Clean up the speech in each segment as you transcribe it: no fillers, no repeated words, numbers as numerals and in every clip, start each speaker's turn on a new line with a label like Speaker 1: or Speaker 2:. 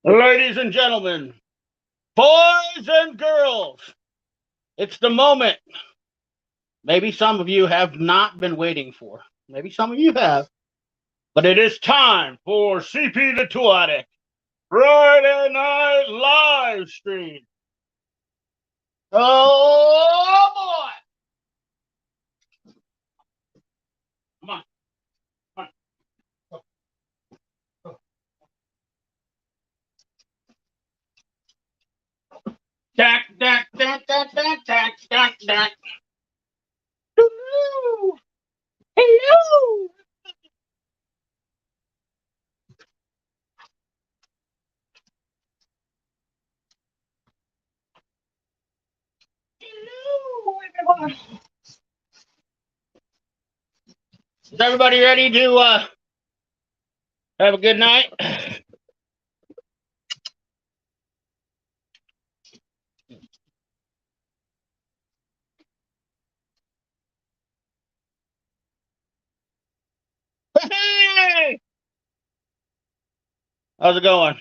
Speaker 1: Ladies and gentlemen, boys and girls, it's the moment maybe some of you have not been waiting for. Maybe some of you have. But it is time for CP the Tool Addict Friday Night Live Stream. Oh, boy. Come on. Come on. Dack, dack, dack, dack, dack, dack, dack, dack. Hello. Hello. Hello, everyone. Is everybody ready to have a good night? Hey! How's it going? I'm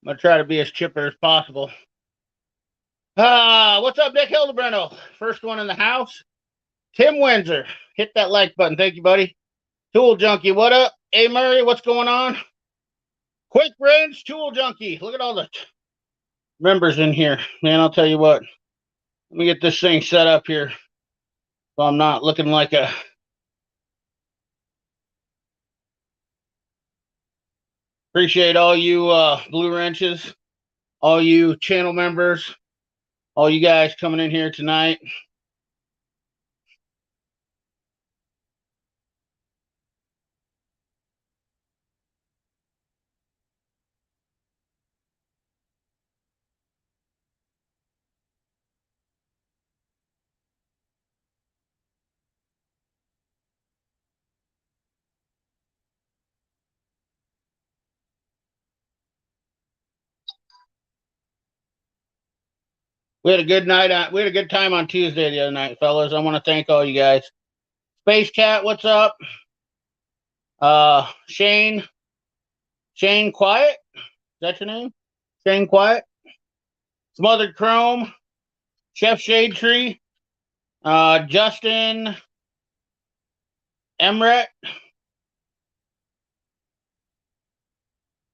Speaker 1: going to try to be as chipper as possible. What's up, Nick Hildebrand? First one in the house. Tim Windsor. Hit that like button. Thank you, buddy. Tool Junkie, what up? Hey, Murray, what's going on? Quick Range Tool Junkie. Look at all the members in here. Man, I'll tell you what. Let me get this thing set up here so I'm not looking like a... Appreciate all you Blue Wrenches, all you channel members, all you guys coming in here tonight. We had a good night. We had a good time on Tuesday the other night, fellas. I want to thank all you guys. Space Cat, what's up? Shane Quiet. Is that your name? Shane Quiet. Smothered Chrome. Chef Shade Tree. Justin Emret.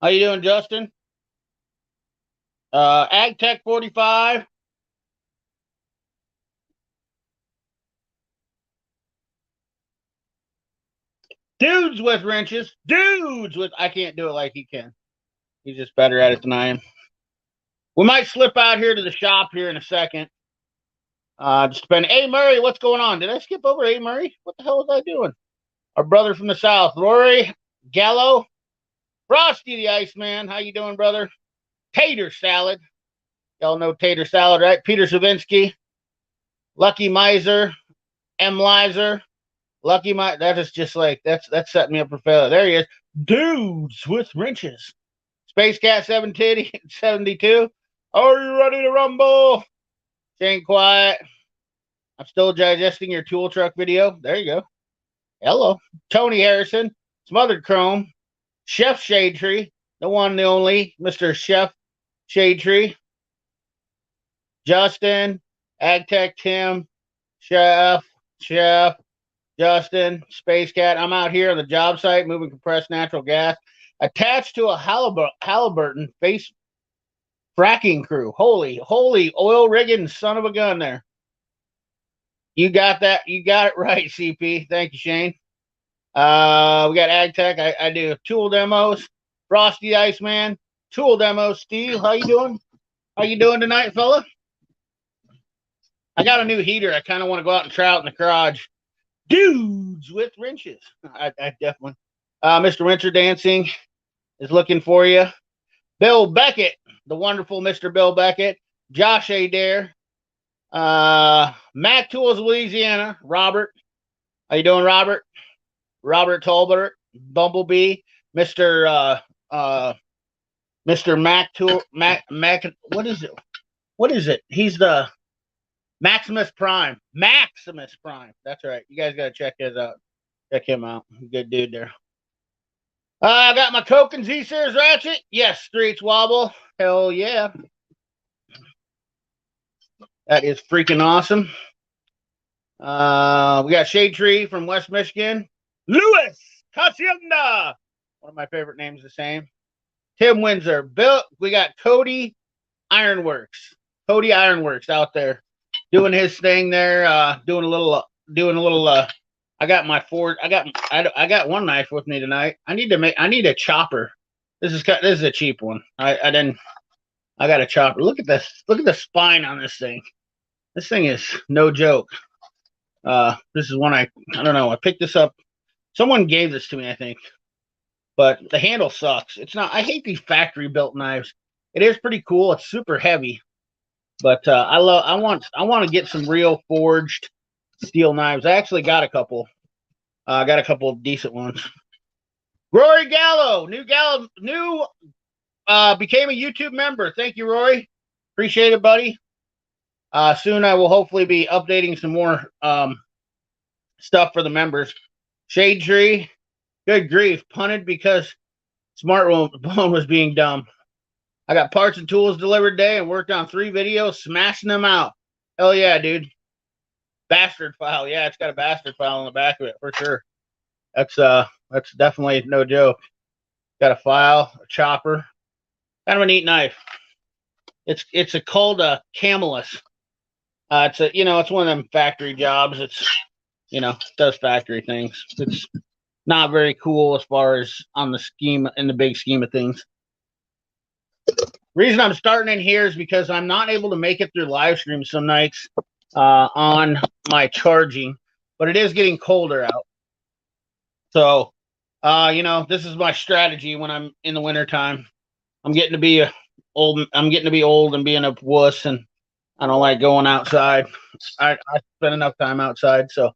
Speaker 1: How you doing, Justin? AgTech 45. Dudes with wrenches. Dudes with... I can't do it like he can. He's just better at it than I am. We might slip out here to the shop here in a second. Just been... Hey, Murray, what's going on? Did I skip over A. Murray? What the hell was I doing? Our brother from the south, Rory Gallo. Frosty the Iceman. How you doing, brother? Tater Salad. Y'all know Tater Salad, right? Peter Savinsky. Lucky Miser. M. Lizer. Lucky Miser. That is just like... That's setting me up for failure. There he is. Dudes with wrenches. Space Cat 772. Are you ready to rumble? Shane Quiet. I'm still digesting your tool truck video. There you go. Hello. Tony Harrison. Smothered Chrome. Chef Shade Tree. The one, the only. Mr. Chef Shade Tree. Justin. AgTech Tim. Chef. Justin. Space Cat. I'm out here on the job site moving compressed natural gas attached to a Halliburton face fracking crew. Holy oil rigging son of a gun there. You got that. You got it right, CP. Thank you, Shane. We got AgTech. I do tool demos. Frosty Iceman. Tool demos. Steve, how you doing? How you doing tonight, fella? I got a new heater. I kind of want to go out and try out in the garage. Dudes with wrenches. I definitely. Mr. Winter Dancing is looking for you. Bill Beckett, the wonderful Mr. Bill Beckett. Josh Adair. Mac Tools, Louisiana. Robert. How you doing, Robert? Robert Tolbert. Bumblebee. Mr. Mac Tool. Mac. What is it? What is it? He's the Maximus Prime. Maximus Prime. That's right. You guys got to check his out. Check him out. Good dude there. I got my Coke and Z-Series ratchet. Yes, streets wobble. Hell yeah. That is freaking awesome. We got Shade Tree from West Michigan. Louis Hacienda. One of my favorite names the same. Tim Windsor. Bill. We got Cody Ironworks. Cody Ironworks out there doing his thing there. Doing a little. I got my Ford. I got one knife with me tonight. I need a chopper. This is a cheap one. I got a chopper. Look at this. Look at the spine on this thing. This thing is no joke. This is one I don't know. I picked this up. Someone gave this to me, I think. But the handle sucks. It's not. I hate these factory built knives. It is pretty cool. It's super heavy, but I want to get some real forged steel knives. I actually got a couple. I got a couple of decent ones. Rory Gallo, became a YouTube member. Thank you, Rory. Appreciate it, buddy. Soon I will hopefully be updating some more stuff for the members. Shade Tree, good grief, punted because smartphone was being dumb. I got parts and tools delivered today and worked on 3 videos, smashing them out. Hell yeah, dude. Bastard file. Yeah, it's got a bastard file on the back of it for sure. That's definitely no joke. Got a file, a chopper. Kind of a neat knife. It's called a Camelus. It's one of them factory jobs. It's does factory things. It's not very cool as far as in the big scheme of things. Reason I'm starting in here is because I'm not able to make it through live streams some nights on my charging, but it is getting colder out. So, this is my strategy when I'm in the wintertime. I'm getting to be old and being a wuss, and I don't like going outside. I spend enough time outside, so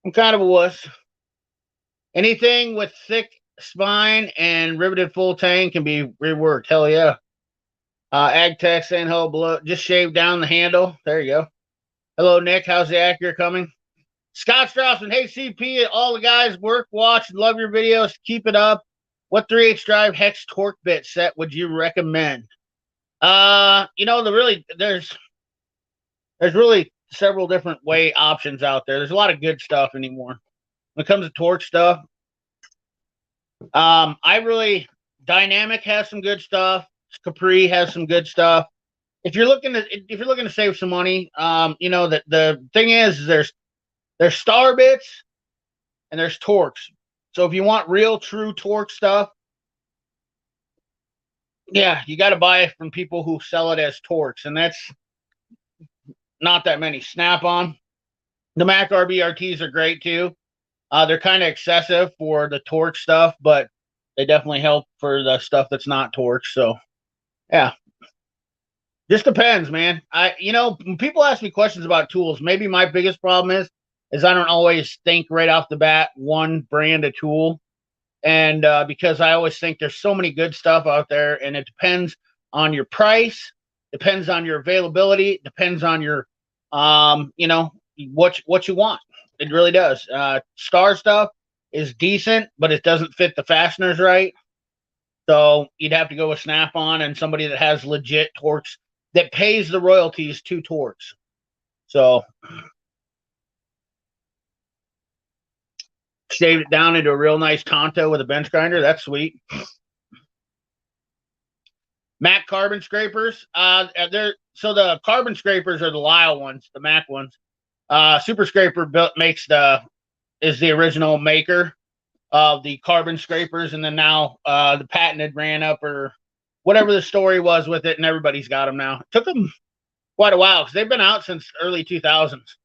Speaker 1: I'm kind of a wuss. Anything with thick spine and riveted full tang can be reworked. Hell yeah. AgTech saying hello below. Just shaved down the handle. There you go. Hello, Nick. How's the Acura coming? Scott Strausman. Hey, CP. All the guys work, watch, and love your videos. Keep it up. What 3/8 drive hex torque bit set would you recommend? There's really several different options out there. There's a lot of good stuff anymore. When it comes to torque stuff, Dynamic has some good stuff. Capri has some good stuff. If you're looking to save some money, that the thing is there's star bits and there's torques. So if you want real true torque stuff, yeah, you got to buy it from people who sell it as torques, and that's not that many. Snap-on. The Mac RBRTs are great too. They're kind of excessive for the torque stuff, but they definitely help for the stuff that's not torque. So, yeah, just depends, man. When people ask me questions about tools, maybe my biggest problem is I don't always think right off the bat one brand of tool, and because I always think there's so many good stuff out there, and it depends on your price, depends on your availability, depends on your what you want. It really does. Star stuff is decent, but it doesn't fit the fasteners right. So you'd have to go with Snap-on and somebody that has legit torques that pays the royalties to torques. So shaved it down into a real nice Tonto with a bench grinder. That's sweet. Mac carbon scrapers. So the carbon scrapers are the Lyle ones, the Mac ones. Super Scraper is the original maker of the carbon scrapers, and then now the patented ran up, or whatever the story was with it, and everybody's got them now. It took them quite a while because they've been out since early 2000s.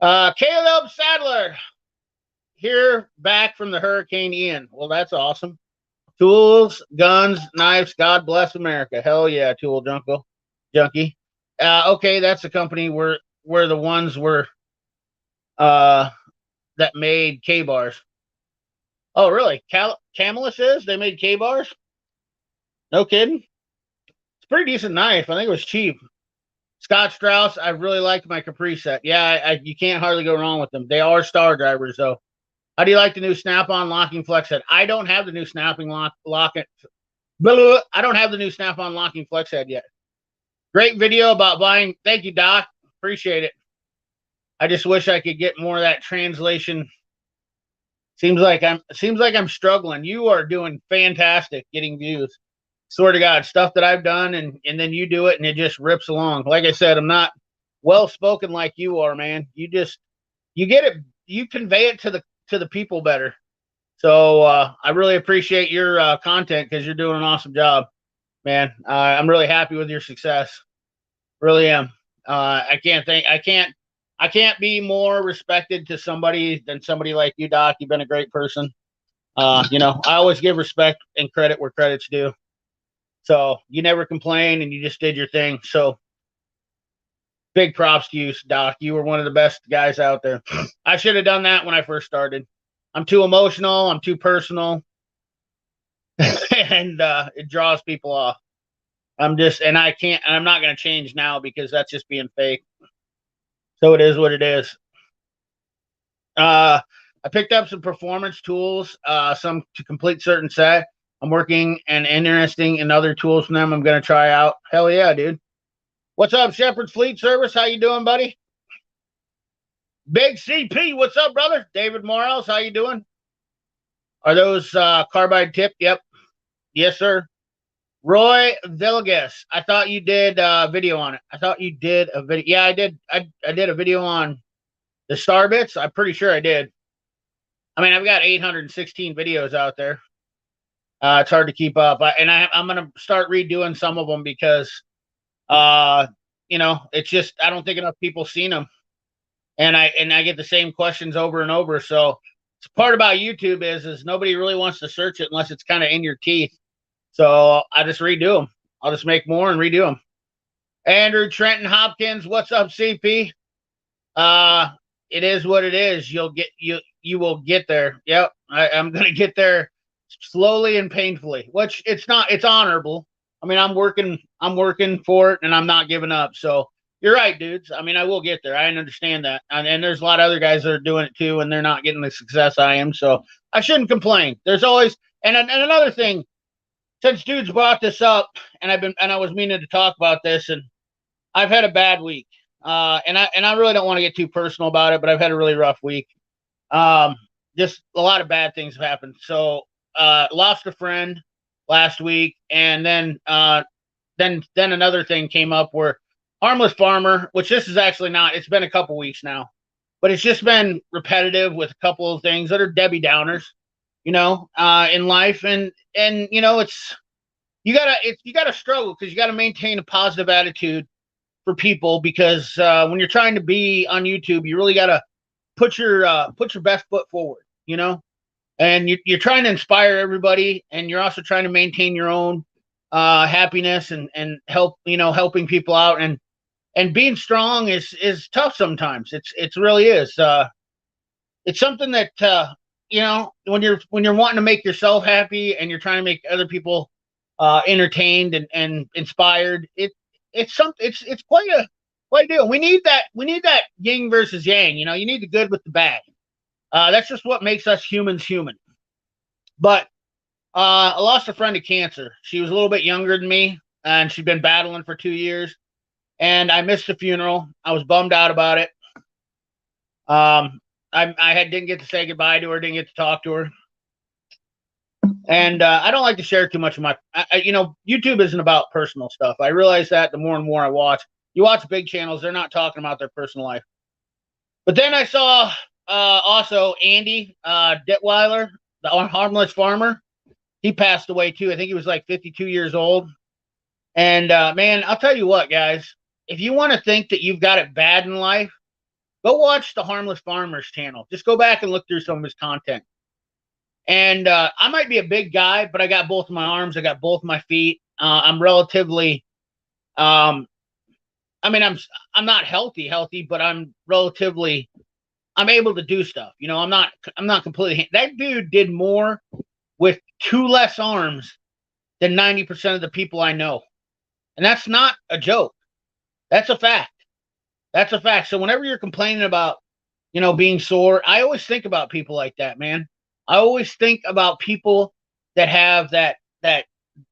Speaker 1: Caleb Sadler here, back from the Hurricane Ian. Well, that's awesome. Tools, guns, knives. God bless America. Hell yeah, tool junkie. Okay, that's the company where the ones were that made K-bars. Oh, really? Camelus is? They made K-bars? No kidding? It's a pretty decent knife. I think it was cheap. Scott Strauss, I really liked my Capri set. Yeah, you can't hardly go wrong with them. They are star drivers, though. How do you like the new Snap-on locking flex head? I don't have the new snapping I don't have the new Snap-on locking flex head yet. Great video about buying. Thank you, Doc. Appreciate it. I just wish I could get more of that translation. Seems like I'm struggling. You are doing fantastic getting views. Swear to God, stuff that I've done, and then you do it and it just rips along. Like I said, I'm not well spoken like you are, man. You get it, you convey it to the people better. So I really appreciate your content, because you're doing an awesome job, man. I'm really happy with your success. Really am. I can't be more respected to somebody than somebody like you, Doc. You've been a great person. I always give respect and credit where credit's due. So you never complain, and you just did your thing. So big props to you, Doc. You were one of the best guys out there. I should have done that when I first started. I'm too emotional. I'm too personal. And it draws people off. I'm not going to change now, because that's just being fake. So it is what it is. I picked up some performance tools, some to complete certain set. I'm working and interesting in other tools from them I'm going to try out. Hell yeah, dude. What's up, Shepherd's Fleet Service? How you doing, buddy? Big CP, what's up, brother? David Morales, how you doing? Are those carbide tip? Yep. Yes, sir. Roy Villegas, I thought you did a video on it. I thought you did a video. Yeah, I did. I did a video on the star bits. I'm pretty sure I did. I mean, I've got 816 videos out there. It's hard to keep up. I'm going to start redoing some of them, because, it's just, I don't think enough people seen them. And I get the same questions over and over. So the part about YouTube is nobody really wants to search it unless it's kind of in your teeth. So I just redo them. I'll just make more and redo them. Andrew Trenton Hopkins, what's up, CP? It is what it is. You will get there. Yep, I'm gonna get there slowly and painfully. Which it's not. It's honorable. I mean, I'm working for it, and I'm not giving up. So you're right, dudes. I mean, I will get there. I understand that, and there's a lot of other guys that are doing it too, and they're not getting the success I am. So I shouldn't complain. There's always and another thing. Since dudes brought this up, and I was meaning to talk about this, and I've had a bad week, and I really don't want to get too personal about it, but I've had a really rough week. Just a lot of bad things have happened. So lost a friend last week, and then another thing came up where Harmless Farmer, which this is actually not. It's been a couple weeks now, but it's just been repetitive with a couple of things that are Debbie Downers. In life, and it's you gotta struggle, because you gotta maintain a positive attitude for people, because when you're trying to be on YouTube, you really gotta put your best foot forward, and you're trying to inspire everybody, and you're also trying to maintain your own happiness and help helping people out, and being strong is tough sometimes. It really is. It's something that when you're wanting to make yourself happy, and you're trying to make other people entertained and inspired, it's quite a deal. We need that yin versus yang. You need the good with the bad. That's just what makes us humans human. But I lost a friend to cancer. She was a little bit younger than me, and she'd been battling for 2 years, and I missed the funeral. I was bummed out about it. I didn't get to say goodbye to her, didn't get to talk to her. And I don't like to share too much of my, YouTube isn't about personal stuff. I realize that the more and more I watch. You watch big channels, they're not talking about their personal life. But then I saw also Andy Detweiler, the Harmless Farmer. He passed away too. I think he was like 52 years old. And man, I'll tell you what, guys. If you want to think that you've got it bad in life, go watch the Harmless Farmer's channel. Just go back and look through some of his content. And I might be a big guy, but I got both of my arms. I got both my feet. I'm relatively, I'm not healthy, but I'm able to do stuff. I'm not completely. That dude did more with 2 less arms than 90% of the people I know. And that's not a joke. That's a fact. So whenever you're complaining about being sore. I always think about people like that, man. I always think about people that have that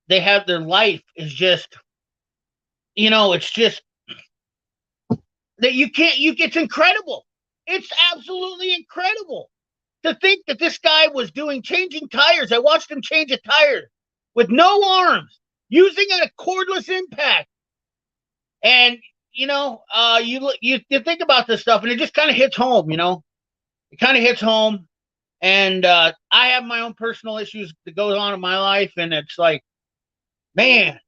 Speaker 1: they have their life is just, it's just that you can't, it's incredible. It's absolutely incredible to think that this guy was changing tires. I watched him change a tire with no arms using a cordless impact. And, you think about this stuff and it just kind of hits home, it kind of hits home. And I have my own personal issues that goes on in my life. And it's like, man,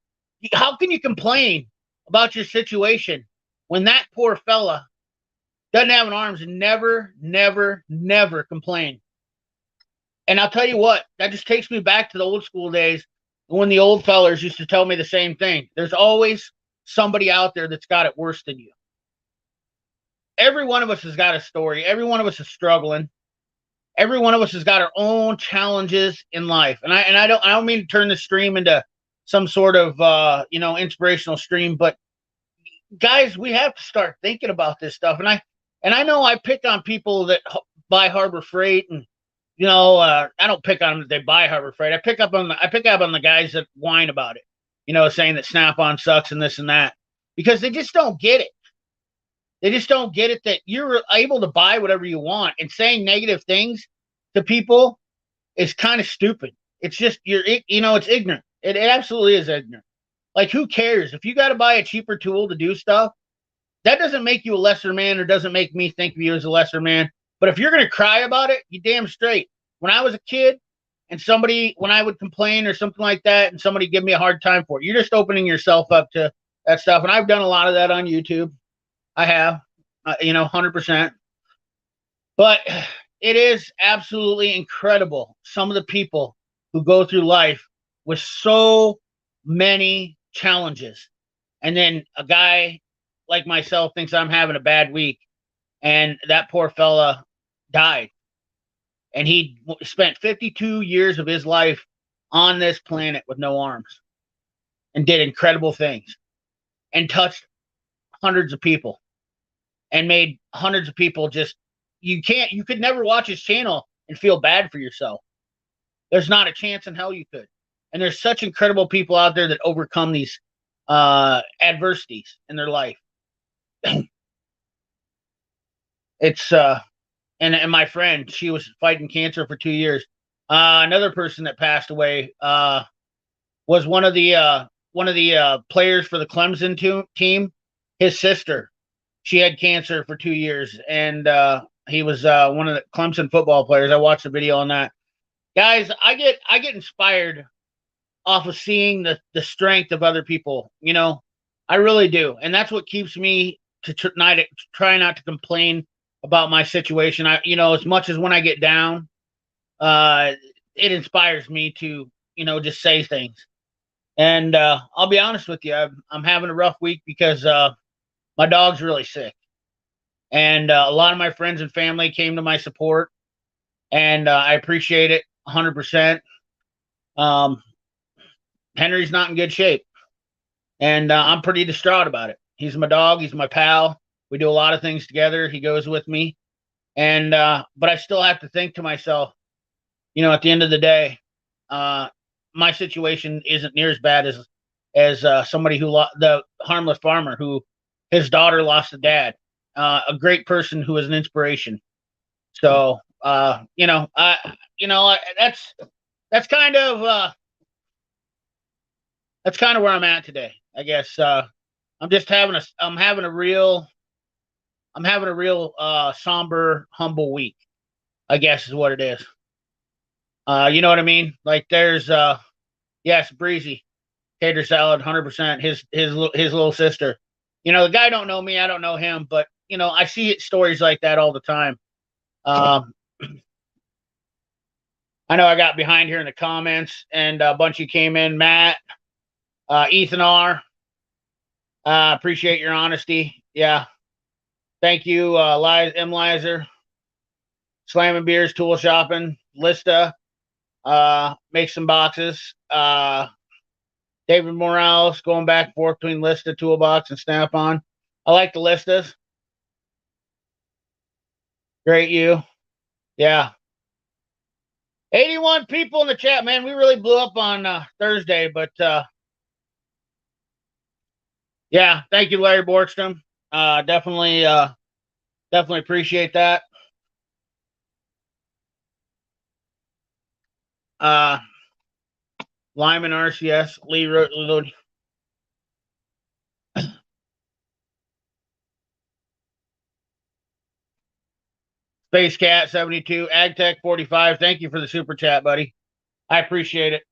Speaker 1: how can you complain about your situation when that poor fella doesn't have an arms and never complain? And I'll tell you what, that just takes me back to the old school days when the old fellers used to tell me the same thing. There's always somebody out there that's got it worse than you. Every one of us has got a story. Every one of us is struggling. Every one of us has got our own challenges in life. And I don't mean to turn the stream into some sort of inspirational stream, but guys, we have to start thinking about this stuff. And I know I pick on people that buy Harbor Freight, and I don't pick on them that they buy Harbor Freight. I pick up on the guys that whine about it, saying that Snap-on sucks and this and that, because they just don't get it. They just don't get it that you're able to buy whatever you want, and saying negative things to people is kind of stupid. It's just, it's ignorant. It absolutely is ignorant. Like, who cares? If you got to buy a cheaper tool to do stuff, that doesn't make you a lesser man, or doesn't make me think of you as a lesser man. But if you're going to cry about it, you damn straight. When I was a kid and when I would complain or something like that, and somebody give me a hard time for it, you're just opening yourself up to that stuff. And I've done a lot of that on YouTube. I have, 100%. But it is absolutely incredible, some of the people who go through life with so many challenges. And then a guy like myself thinks I'm having a bad week, and that poor fella died. And he spent 52 years of his life on this planet with no arms, and did incredible things, and touched hundreds of people, and made hundreds of people just, you could never watch his channel and feel bad for yourself. There's not a chance in hell you could. And there's such incredible people out there that overcome these adversities in their life. It's and my friend, she was fighting cancer for 2 years. Another person that passed away was one of the players for the Clemson team. His sister, she had cancer for 2 years, and he was one of the Clemson football players. I watched a video on that. Guys, I get inspired off of seeing the strength of other people. I really do, and that's what keeps me to try not to complain about my situation. As much as when I get down, it inspires me to just say things. And I'll be honest with you, I'm having a rough week because my dog's really sick, and a lot of my friends and family came to my support, and I appreciate it 100%. Henry's not in good shape, and I'm pretty distraught about it. He's my dog. He's my pal. We do a lot of things together. He goes with me, and but I still have to think to myself, at the end of the day, my situation isn't near as bad as somebody who the harmless farmer who his daughter lost a dad, a great person who was an inspiration. So that's kind of where I'm at today, I guess. I'm having a real somber, humble week, I guess is what it is. You know what I mean? Like, there's yes, Breezy, tater salad, 100%. His little sister. The guy don't know me, I don't know him, but I see stories like that all the time. I know I got behind here in the comments, and a bunch of you came in. Matt, Ethan R. Appreciate your honesty. Yeah. Thank you, M. Lizer, Slamming Beers, Tool Shopping, Lista, Make Some Boxes, David Morales, going back and forth between Lista, Toolbox, and Snap-on. I like the Listas. Great you. Yeah. 81 people in the chat, man. We really blew up on Thursday, but yeah, thank you, Larry Borgstrom. Definitely appreciate that. Lyman RCS, Lee wrote Space Cat 72, AgTech 45. Thank you for the super chat, buddy. I appreciate it.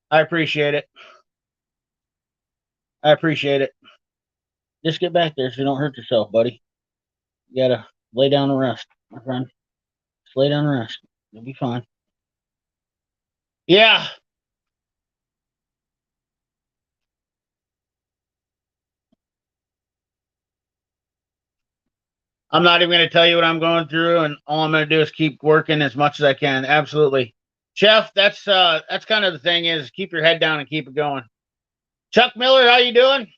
Speaker 1: I appreciate it. I appreciate it. Just get back there so you don't hurt yourself, buddy. You gotta lay down and rest, my friend. Just lay down and rest. You'll be fine. Yeah. I'm not even going to tell you what I'm going through, and all I'm going to do is keep working as much as I can. Absolutely. Chef, that's kind of the thing is keep your head down and keep it going. Chuck Miller, how you doing?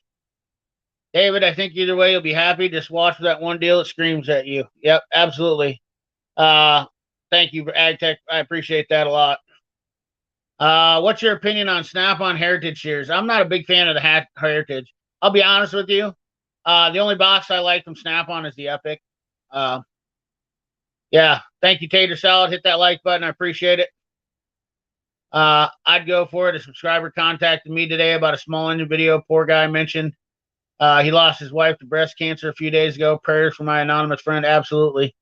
Speaker 1: David, I think either way you'll be happy. Just watch for that one deal that screams at you. Yep, absolutely. Thank you for AgTech. I appreciate that a lot. What's your opinion on Snap-on Heritage shears? I'm not a big fan of the Heritage. I'll be honest with you. The only box I like from Snap-on is the Epic. Yeah, thank you, Tater Salad. Hit that like button. I appreciate it. I'd go for it. A subscriber contacted me today about a small engine video. Poor guy mentioned he lost his wife to breast cancer a few days ago. Prayers for my anonymous friend. Absolutely.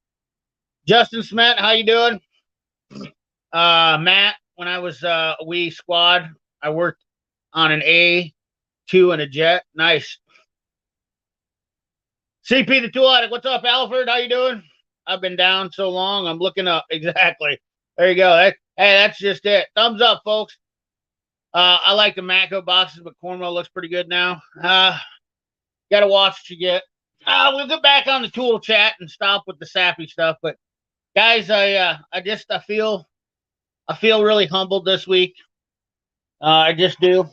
Speaker 1: Justin Smet, how you doing? Matt, when I was a wee squad, I worked on an A2 and a jet. Nice. CP the Tool Addict, what's up, Alfred? How you doing? I've been down so long, I'm looking up. Exactly. There you go. Hey, that's just it. Thumbs up, folks. I like the Matco boxes, but Cornwell looks pretty good now. Gotta watch what you get. We'll get back on the tool chat and stop with the sappy stuff. But guys, I feel really humbled this week. I just do.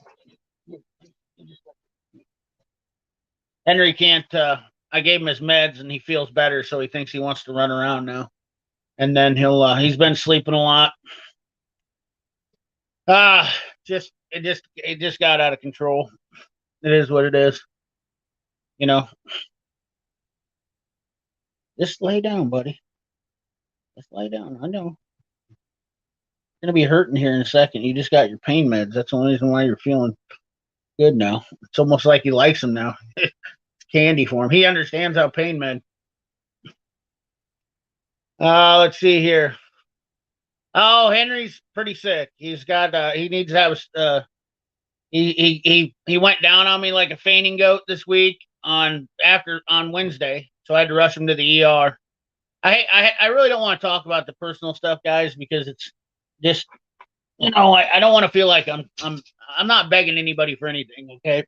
Speaker 1: Henry can't. I gave him his meds and he feels better, so he thinks he wants to run around now. And then he's been sleeping a lot. It just got out of control. It is what it is. You know. Just lay down, buddy. Just lay down. I know. You're gonna be hurting here in a second. You just got your pain meds. That's the only reason why you're feeling good now. It's almost like he likes them now. It's candy for him. He understands how pain med. Let's see here. Oh, Henry's pretty sick. He's got he needs to have he went down on me like a fainting goat this week on Wednesday, so I had to rush him to the ER. I really don't want to talk about the personal stuff, guys, because it's just I don't want to feel like I'm not begging anybody for anything. Okay,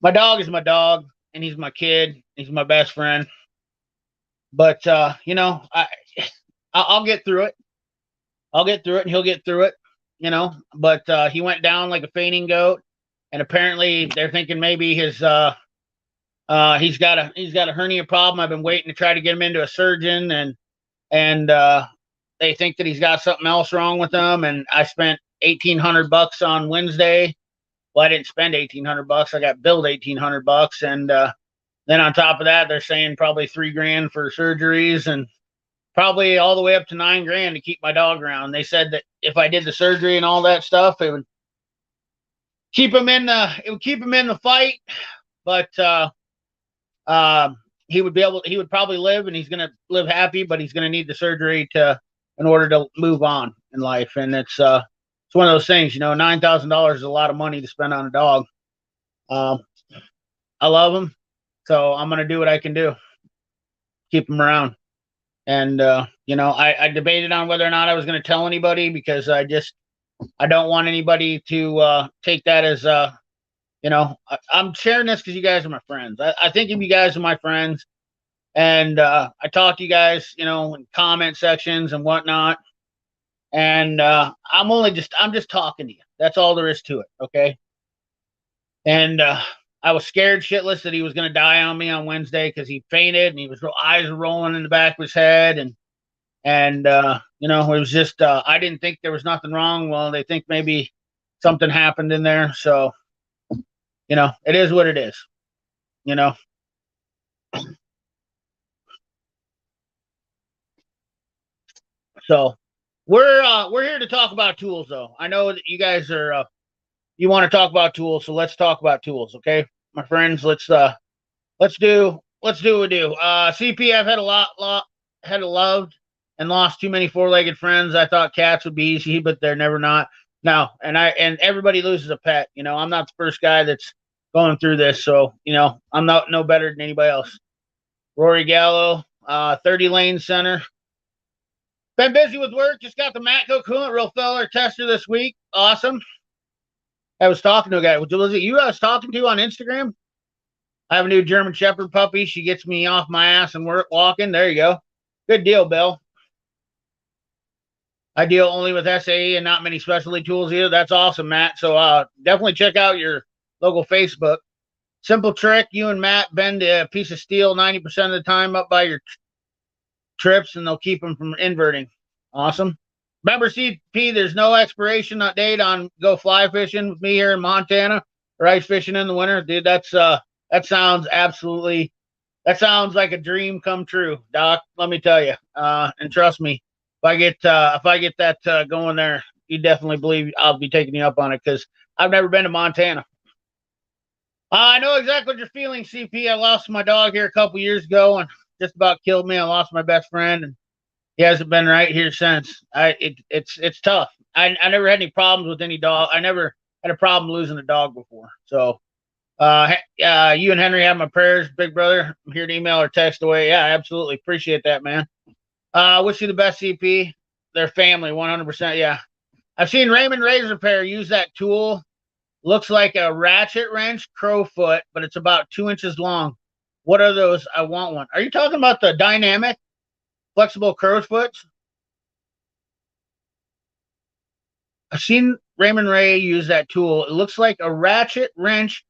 Speaker 1: my dog is my dog, and he's my kid. He's my best friend. But I'll get through it. I'll get through it, and he'll get through it. But he went down like a fainting goat, and apparently they're thinking maybe his he's got a hernia problem. I've been waiting to try to get him into a surgeon, and they think that he's got something else wrong with him. And I spent $1,800 on Wednesday. Well, I didn't spend $1,800. I got billed $1,800, and then on top of that, they're saying probably $3,000 for surgeries and probably all the way up to $9,000 to keep my dog around. They said that if I did the surgery and all that stuff, it would keep him in the fight, but he would probably live, and he's going to live happy, but he's going to need the surgery in order to move on in life. And it's one of those things, $9,000 is a lot of money to spend on a dog. I love him, so I'm going to do what I can do, keep him around. And I debated on whether or not I was going to tell anybody, because I don't want anybody to take that as I'm sharing this because you guys are my friends. I think of you guys are my friends, and I talk to you guys, in comment sections and whatnot. And I'm just talking to you. That's all there is to it. Okay. And I was scared shitless that he was going to die on me on Wednesday because he fainted and eyes were rolling in the back of his head. And you know, it was just, I didn't think there was nothing wrong. Well, they think maybe something happened in there. So, you know, it is what it is, you know. So we're here to talk about tools, though. I know that you guys are you want to talk about tools, so let's talk about tools, okay, my friends. Let's do what we do. CP, I've had loved and lost too many four-legged friends. I thought cats would be easy, but they're never not. No, and everybody loses a pet. You know, I'm not the first guy that's going through this, so you know, I'm not no better than anybody else. Rory Gallo, 30 lane center. Been busy with work. Just got the Matco coolant real filler tester this week. Awesome. I was talking to a guy. Was it you I was talking to on Instagram? I have a new German Shepherd puppy. She gets me off my ass and work walking. There you go. Good deal, Bill. I deal only with SAE and not many specialty tools either. That's awesome, Matt. So definitely check out your local Facebook. Simple trick. You and Matt bend a piece of steel 90% of the time up by your trips, and they'll keep them from inverting. Awesome. Remember, CP, there's no expiration date on go fly fishing with me here in Montana or ice fishing in the winter. Dude, that sounds like a dream come true, Doc. Let me tell you. And trust me, if I get that going there, you definitely believe I'll be taking you up on it because I've never been to Montana. I know exactly what you're feeling, CP. I lost my dog here a couple years ago and just about killed me. I lost my best friend, and he hasn't been right here since. It's tough. I never had any problems with any dog. I never had a problem losing a dog before. So, you and Henry have my prayers, big brother. I'm here to email or text away. Yeah, absolutely. Appreciate that, man. Wish you the best, CP. Their family, 100%. Yeah. I've seen Raymond Razor Repair use that tool. Looks like a ratchet wrench, crowfoot, but it's about 2 inches long. What are those? I want one. Are you talking about the dynamic flexible crowfoots? I've seen Raymond Ray use that tool. It looks like a ratchet wrench,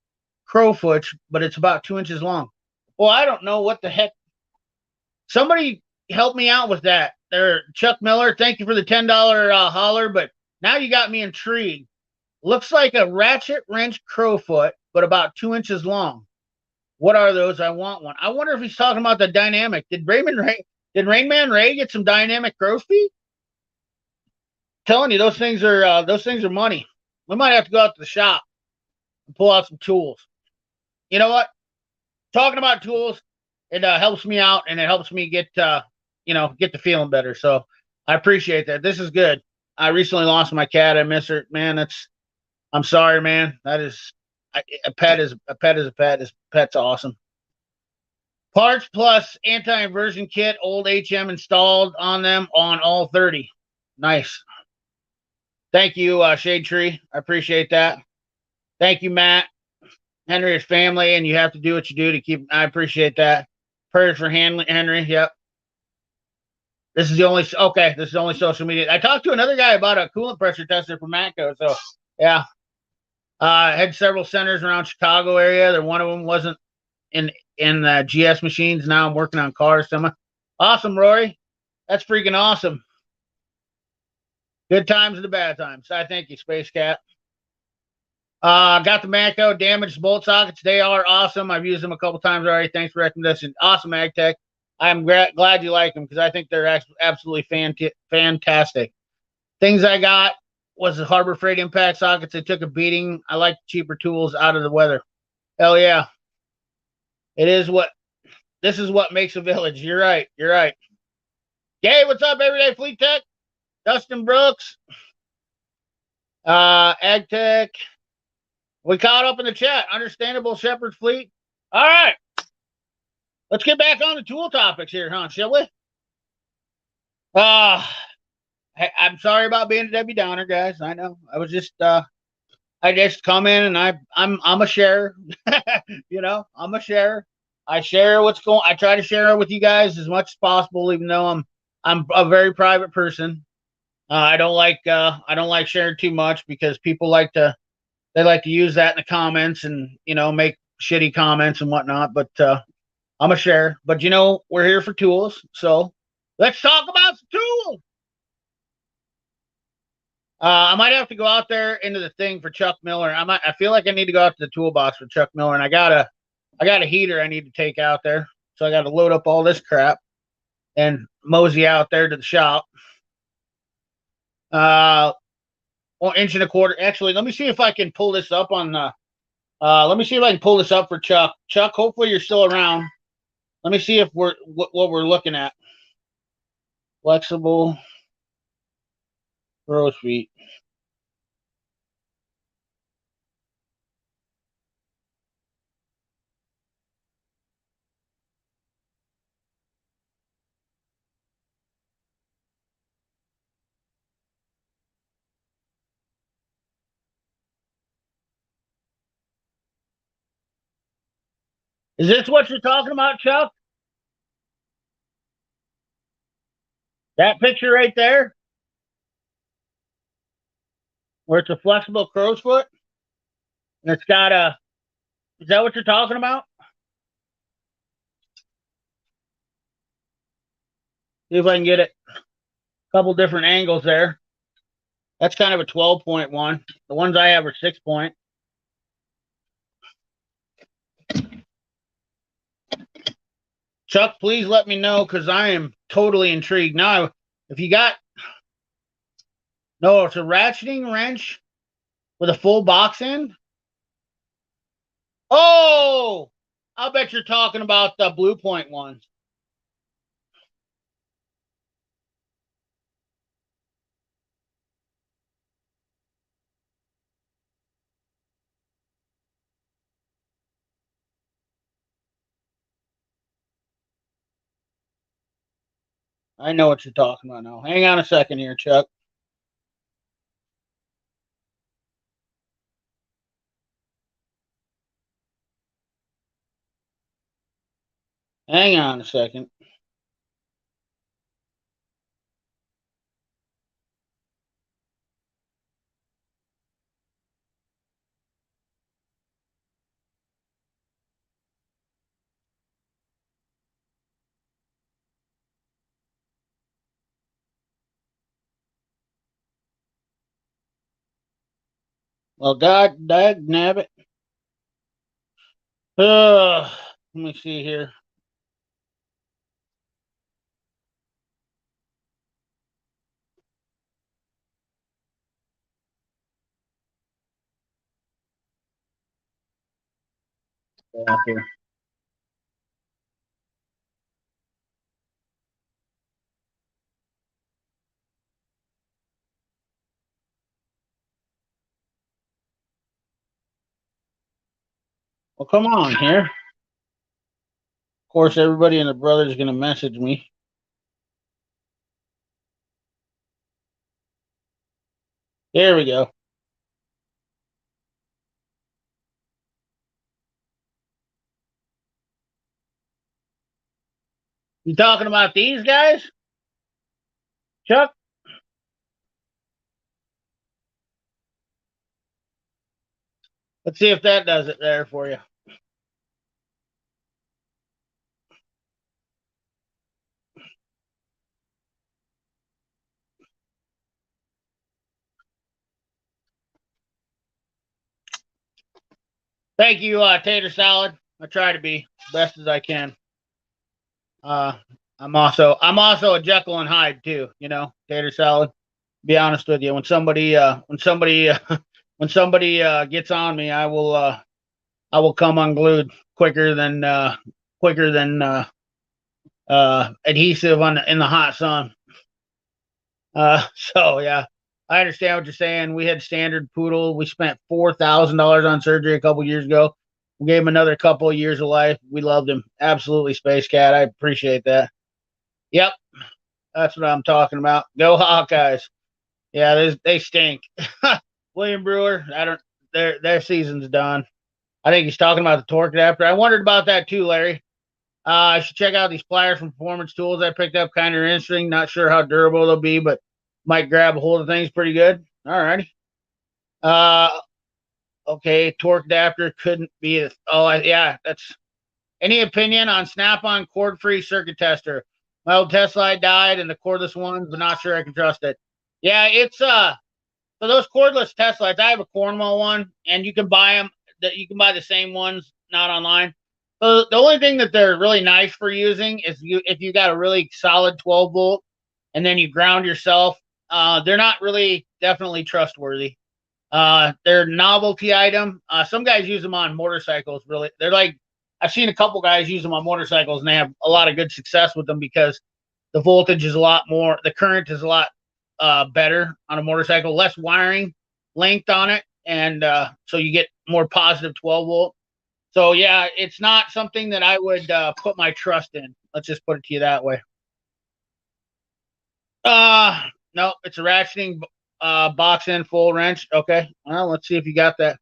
Speaker 1: crowfoot, but it's about 2 inches long. Well, I don't know what the heck. Somebody help me out with that. There, Chuck Miller, thank you for the $10 holler, but now you got me intrigued. Looks like a ratchet wrench crowfoot, but about 2 inches long. What are those? I want one. I wonder if he's talking about the dynamic. Did Rain Man Ray get some dynamic crow's feet? Telling you, those things are money. We might have to go out to the shop and pull out some tools. You know what? Talking about tools, it helps me out and it helps me get the feeling better. So I appreciate that. This is good. I recently lost my cat. I miss her, man. I'm sorry, man. That is a pet is a pet is a pet. This pet's awesome. Parts plus anti-inversion kit, old HM installed on them on all 30. Nice. Thank you, Shade Tree. I appreciate that. Thank you, Matt. Henry's family, and you have to do what you do to keep. I appreciate that. Prayers for Henry. Yep. This is the only social media. I talked to another guy about a coolant pressure tester for Matco. So yeah. I had several centers around Chicago area. One of them wasn't in GS machines. Now I'm working on cars. Awesome, Rory. That's freaking awesome. Good times and the bad times. I thank you, Space Cat. Got the Matco damaged bolt sockets. They are awesome. I've used them a couple times already. Thanks for recommendation. Awesome, AgTech. I'm glad you like them because I think they're absolutely fantastic. Things I got was the Harbor Freight impact sockets. They took a beating. I like cheaper tools out of the weather. Hell yeah. This is what makes a village. You're right. Hey, what's up, Everyday Fleet Tech? Dustin Brooks. AgTech. We caught up in the chat. Understandable Shepherd Fleet. All right. Let's get back on the tool topics here, huh? Shall we? I'm sorry about being a Debbie Downer, guys. I know. I was just I just come in and I'm a sharer. I'm a sharer. I share what's going. I try to share it with you guys as much as possible, even though I'm a very private person. I don't like sharing too much because people like to use that in the comments and make shitty comments and whatnot, but I'm a share. But you know, we're here for tools, so let's talk about some tools. I might have to go out there into the thing for Chuck Miller. I feel like I need to go out to the toolbox for Chuck Miller, and I got a heater I need to take out there, so I got to load up all this crap and mosey out there to the shop. Well, inch and a quarter. Actually, let me see if I can pull this up on the. Let me see if I can pull this up for Chuck. Chuck, hopefully you're still around. Let me see if what we're looking at. Flexible crow's feet. Is this what you're talking about, Chuck? That picture right there, where it's a flexible crow's foot, and it's got a. Is that what you're talking about? See if I can get it. A couple different angles there. That's kind of a 12.1. The ones I have are 6 point. Chuck, please let me know because I am totally intrigued. Now, if you got. No, it's a ratcheting wrench with a full box end. Oh, I'll bet you're talking about the Blue Point ones. I know what you're talking about now. Hang on a second here, Chuck. Hang on a second. Well, God nabbit. Let me see here. Here. Well, come on here. Of course, everybody and their brother is going to message me. There we go. You talking about these guys, Chuck? Let's see if that does it there for you. Thank you, Tater Salad. I try to be best as I can. I'm also a Jekyll and Hyde too. You know, Tater Salad. Be honest with you, when somebody gets on me, I will come unglued quicker than adhesive in the hot sun. So yeah, I understand what you're saying. We had Standard Poodle. We spent $4,000 on surgery a couple years ago. We gave him another couple of years of life. We loved him. Absolutely, Space Cat. I appreciate that. Yep, that's what I'm talking about. Go Hawkeyes. Yeah, they stink. William Brewer. Their season's done. I think he's talking about the torque adapter. I wondered about that too, Larry. I should check out these pliers from Performance Tools I picked up. Kind of interesting. Not sure how durable they'll be, but might grab a hold of things pretty good. All righty. Okay, torque adapter couldn't be a. Oh, yeah, that's. Any opinion on Snap-on cord-free circuit tester? My old Tesla died, and the cordless ones, but not sure I can trust it. Yeah, it's so those cordless test lights. I have a Cornwall one, and you can buy them. That you can buy the same ones, not online. So the only thing that they're really nice for using is if you got a really solid 12 volt, and then you ground yourself. They're not really definitely trustworthy. They're novelty item. Some guys use them on motorcycles. Really, they're like I've seen a couple guys use them on motorcycles, and they have a lot of good success with them because the voltage is a lot more. The current is a lot better on a motorcycle, less wiring length on it, and so you get more positive 12 volt. So yeah, it's not something that I would put my trust in. Let's just put it to you that way. No, it's a ratcheting box end full wrench. Okay, well, let's see if you got that.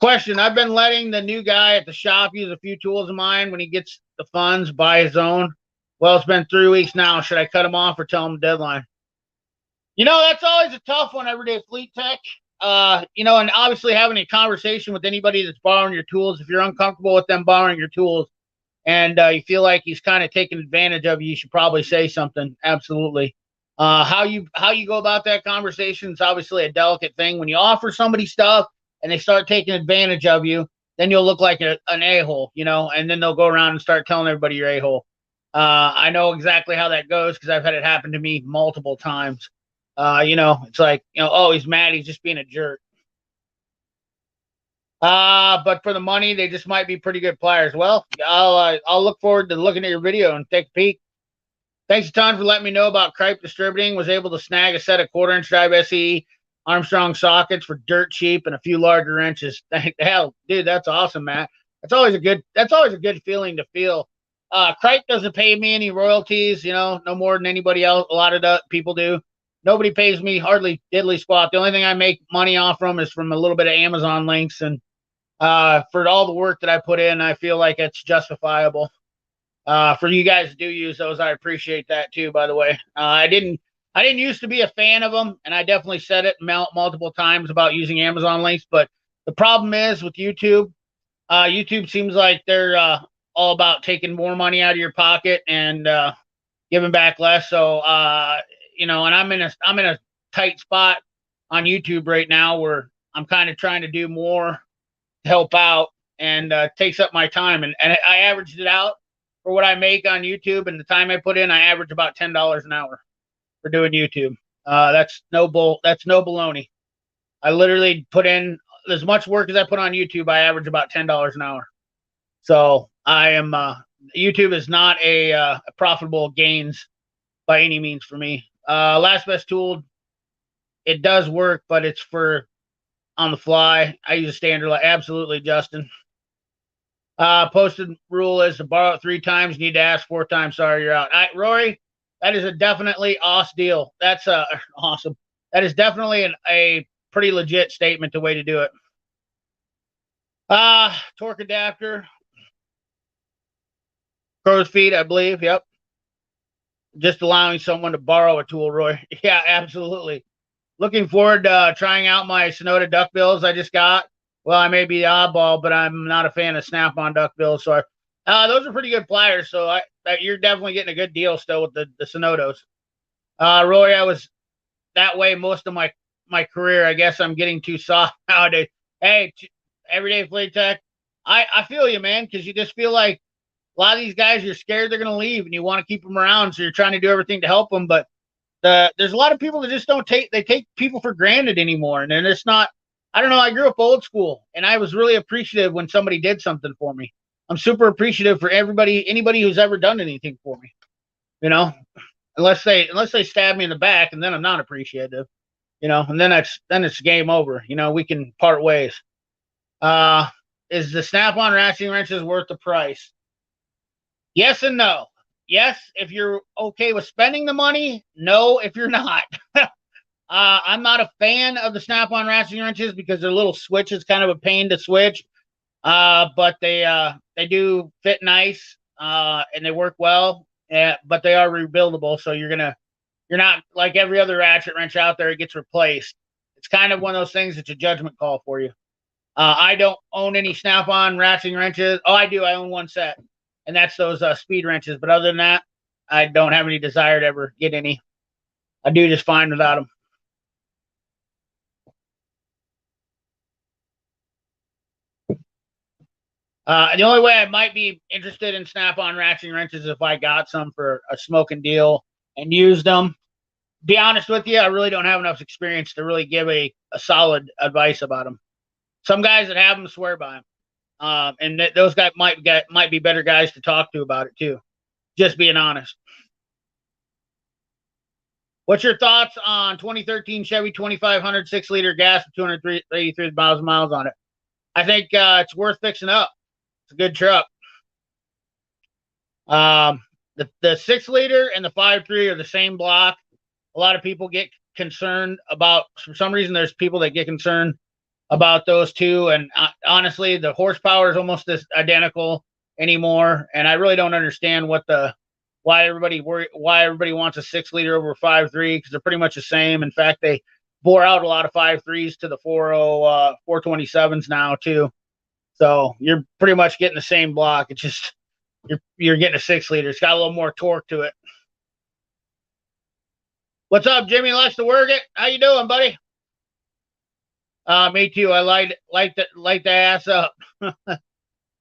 Speaker 1: Question: I've been letting the new guy at the shop use a few tools of mine when he gets the funds, buy his own. Well, it's been 3 weeks now. Should I cut him off or tell him the deadline? That's always a tough one, everyday fleet tech. And obviously having a conversation with anybody that's borrowing your tools, if you're uncomfortable with them borrowing your tools and you feel like he's kind of taking advantage of you, you should probably say something. Absolutely. How you go about that conversation is obviously a delicate thing. When you offer somebody stuff and they start taking advantage of you, then you'll look like an a-hole, and then they'll go around and start telling everybody you're a-hole. I know exactly how that goes because I've had it happen to me multiple times. It's like, oh, he's mad. He's just being a jerk. But for the money, they just might be pretty good pliers. Well, I'll look forward to looking at your video and take a peek. Thanks a ton for letting me know about Cripe Distributing. Was able to snag a set of 1/4 inch drive SE Armstrong sockets for dirt cheap and a few larger wrenches. Hell, dude, that's awesome, Matt. That's always a good feeling to feel. Cripe doesn't pay me any royalties, no more than anybody else. A lot of the people do. Nobody pays me hardly diddly squat. The only thing I make money off from is from a little bit of Amazon links, and for all the work that I put in, I feel like it's justifiable. For you guys to do use those, I appreciate that too. By the way, I didn't used to be a fan of them, and I definitely said it multiple times about using Amazon links. But the problem is with YouTube. YouTube seems like they're all about taking more money out of your pocket and giving back less. So and I'm in a tight spot on YouTube right now where I'm kind of trying to do more to help out, and takes up my time. And I averaged it out for what I make on YouTube and the time I put in. I average about $10 an hour for doing YouTube. That's no baloney. I literally put in as much work as I put on YouTube. I average about $10 an hour. So I am. YouTube is not a profitable gains by any means for me. Last best tool, it does work, but it's for on the fly. I use a standard. Absolutely, Justin. Posted rule is to borrow it 3 times. Need to ask 4 times. Sorry, you're out. Rory, that is a definitely awesome deal. That's awesome. That is definitely a pretty legit statement. The way to do it. Torque adapter. Crow's feet, I believe. Yep. Just allowing someone to borrow a tool, Roy. Yeah, absolutely. Looking forward to trying out my Sonoda duckbills I just got. Well, I may be the oddball, but I'm not a fan of Snap-on duckbills. So those are pretty good pliers. So you're definitely getting a good deal still with the Sonodos. Roy, I was that way most of my career. I guess I'm getting too soft nowadays. Hey, everyday fleet tech. I feel you, man, because you just feel like a lot of these guys, you're scared they're going to leave and you want to keep them around. So you're trying to do everything to help them. But there's a lot of people that just they take people for granted anymore. And then it's not, I don't know. I grew up old school and I was really appreciative when somebody did something for me. I'm super appreciative for anybody who's ever done anything for me, unless they stab me in the back, and then I'm not appreciative, and then it's game over. We can part ways. Is the Snap-on ratcheting wrenches worth the price? Yes and no. Yes, if you're okay with spending the money. No, if you're not. I'm not a fan of the Snap-on ratcheting wrenches because their little switch is kind of a pain to switch. But they do fit nice, and they work well. But they are rebuildable, so you're not like every other ratchet wrench out there. It gets replaced. It's kind of one of those things that's a judgment call for you. I don't own any Snap-on ratcheting wrenches. Oh, I do. I own one set, and that's those speed wrenches. But other than that, I don't have any desire to ever get any. I do just fine without them. The only way I might be interested in Snap-on ratcheting wrenches is if I got some for a smoking deal and used them. Be honest with you, I really don't have enough experience to really give a solid advice about them. Some guys that have them swear by them, and those guys might be better guys to talk to about it too. Just being honest. What's your thoughts on 2013 Chevy 2500 6-liter gas with 283 miles on it? I think it's worth fixing up. It's a good truck. The 6-liter and the 5.3 are the same block. A lot of people get concerned about, for some reason, there's people that get concerned about those two. And honestly, the horsepower is almost identical anymore. And I really don't understand why everybody wants a 6-liter over 5.3, because they're pretty much the same. In fact, they bore out a lot of 5.3s to the 427s now too. So you're pretty much getting the same block. It's just you're getting a 6-liter. It's got a little more torque to it. What's up, Jimmy? Likes to work it. How you doing, buddy? Me too. I light the ass up.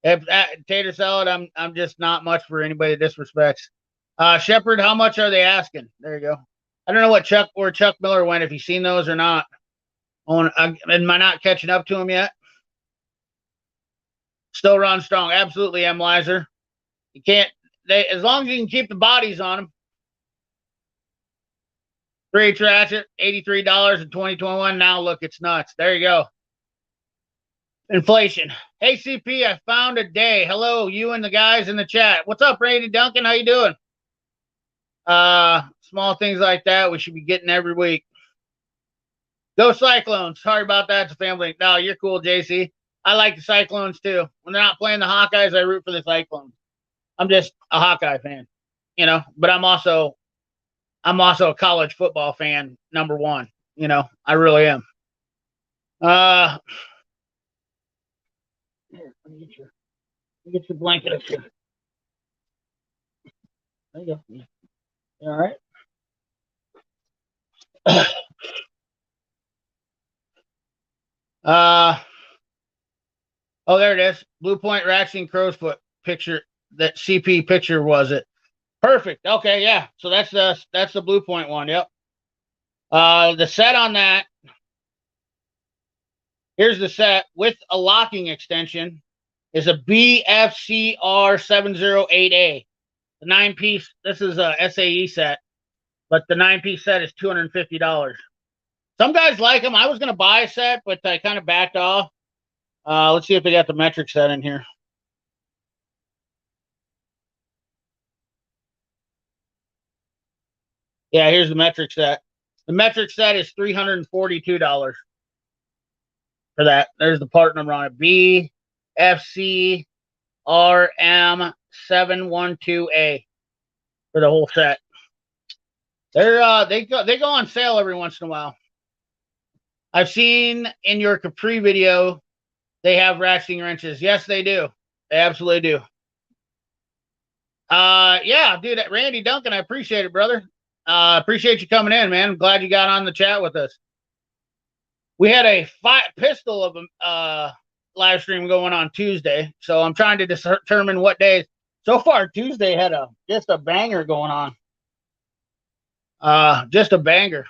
Speaker 1: If that tater salad, I'm just not much for anybody that disrespects. Shepherd, how much are they asking? There you go. I don't know where Chuck Miller went, if he's seen those or not. Am I not catching up to him yet? Still run strong. Absolutely, M. Lizer. You can't, as long as you can keep the bodies on them. 3H Ratchet, $83 in 2021. Now look, it's nuts. There you go. Inflation. Hey, CP, I found a day. Hello, you and the guys in the chat. What's up, Randy Duncan? How you doing? Small things like that we should be getting every week. Go Cyclones. Sorry about that. It's a family. No, you're cool, JC. I like the Cyclones too. When they're not playing the Hawkeyes, I root for the Cyclones. I'm just a Hawkeye fan, but I'm also a college football fan, number one. I really am. Here, let me get your blanket up here. There you go. You all right? Oh, there it is. Blue Point Ratcheting Crow's Foot picture. That CP picture was it? Perfect. Okay, yeah. So that's the Blue Point one. Yep. The set on that. Here's the set with a locking extension. Is a BFCR708A. The 9-piece. This is a SAE set, but the 9-piece set is $250. Some guys like them. I was going to buy a set, but I kind of backed off. Let's see if they got the metric set in here. Yeah, here's the metric set. The metric set is $342 for that. There's the part number on it. BFCRM712A for the whole set. They go on sale every once in a while. I've seen in your Capri video they have ratcheting wrenches. Yes, they do. They absolutely do. Yeah, dude, Randy Duncan, I appreciate it, brother. Appreciate you coming in, man. I'm glad you got on the chat with us. We had a pistol of a live stream going on Tuesday, so I'm trying to determine what days. So far, Tuesday had just a banger going on. Just a banger.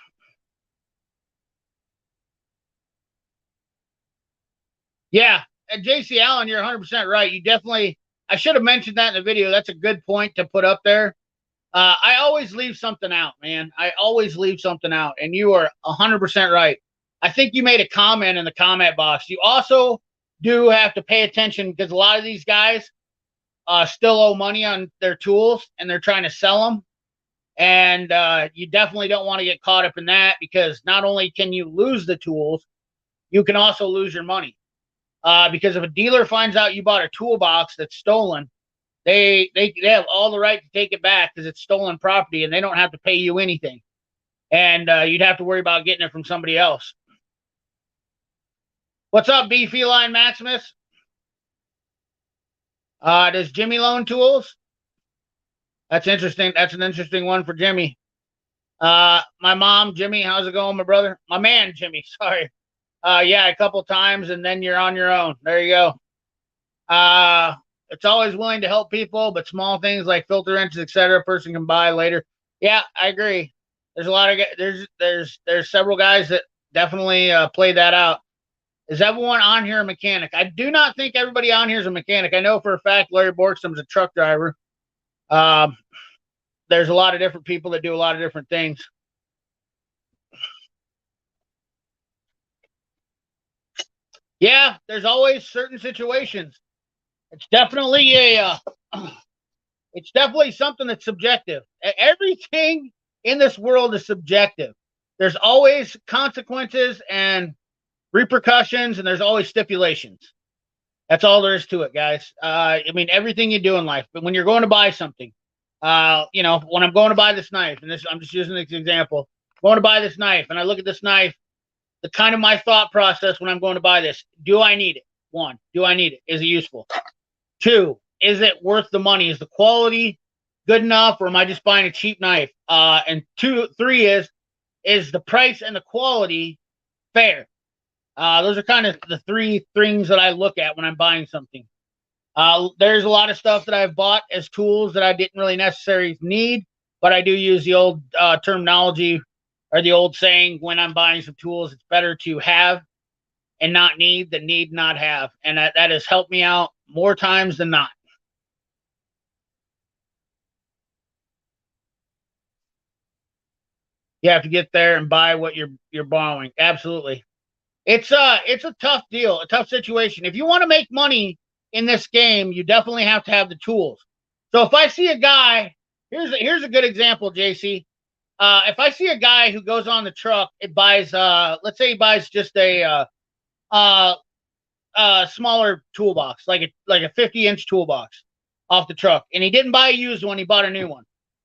Speaker 1: Yeah, and JC Allen, you're 100% right. You definitely. I should have mentioned that in the video. That's a good point to put up there. I always leave something out, man. I always leave something out, and you are 100% right. I think you made a comment in the comment box. You also do have to pay attention because a lot of these guys still owe money on their tools, and they're trying to sell them. And you definitely don't want to get caught up in that, because not only can you lose the tools, you can also lose your money. Because if a dealer finds out you bought a toolbox that's stolen, they have all the right to take it back because it's stolen property, and they don't have to pay you anything. And you'd have to worry about getting it from somebody else. What's up, B Feline Maximus? Does Jimmy loan tools? That's interesting. That's an interesting one for Jimmy. My mom, Jimmy, how's it going, my brother? My man, Jimmy, sorry. Yeah, a couple times, and then you're on your own. There you go. It's always willing to help people, but small things like filter wrenches, etc., a person can buy later. Yeah, I agree. There's a lot of there's several guys that definitely play that out. Is everyone on here a mechanic? I do not think everybody on here is a mechanic. I know for a fact Larry Borkstrom's a truck driver. There's a lot of different people that do a lot of different things. Yeah, there's always certain situations. It's definitely it's definitely something that's subjective. Everything in this world is subjective. There's always consequences and repercussions, and there's always stipulations. That's all there is to it, guys. I mean, everything you do in life, but when you're going to buy something, you know, when I'm going to buy this knife, and this, I'm just using this example, going to buy this knife, and I look at this knife, the kind of my thought process when I'm going to buy this, do I need it? One, do I need it? Is it useful? Two, is it worth the money? Is the quality good enough, or am I just buying a cheap knife? And three is the price and the quality fair? Those are kind of the three things that I look at when I'm buying something. There's a lot of stuff that I've bought as tools that I didn't really necessarily need, but I do use the old terminology or the old saying, when I'm buying some tools, it's better to have and not need than need not have. And that has helped me out more times than not. You have to get there and buy what you're borrowing. Absolutely. It's a tough deal, a tough situation. If you want to make money in this game, you definitely have to have the tools. So if I see a guy, here's a good example, JC. If I see a guy who goes on the truck, it buys, let's say he buys just a smaller toolbox, like a 50-inch toolbox off the truck, and he didn't buy a used one, he bought a new one,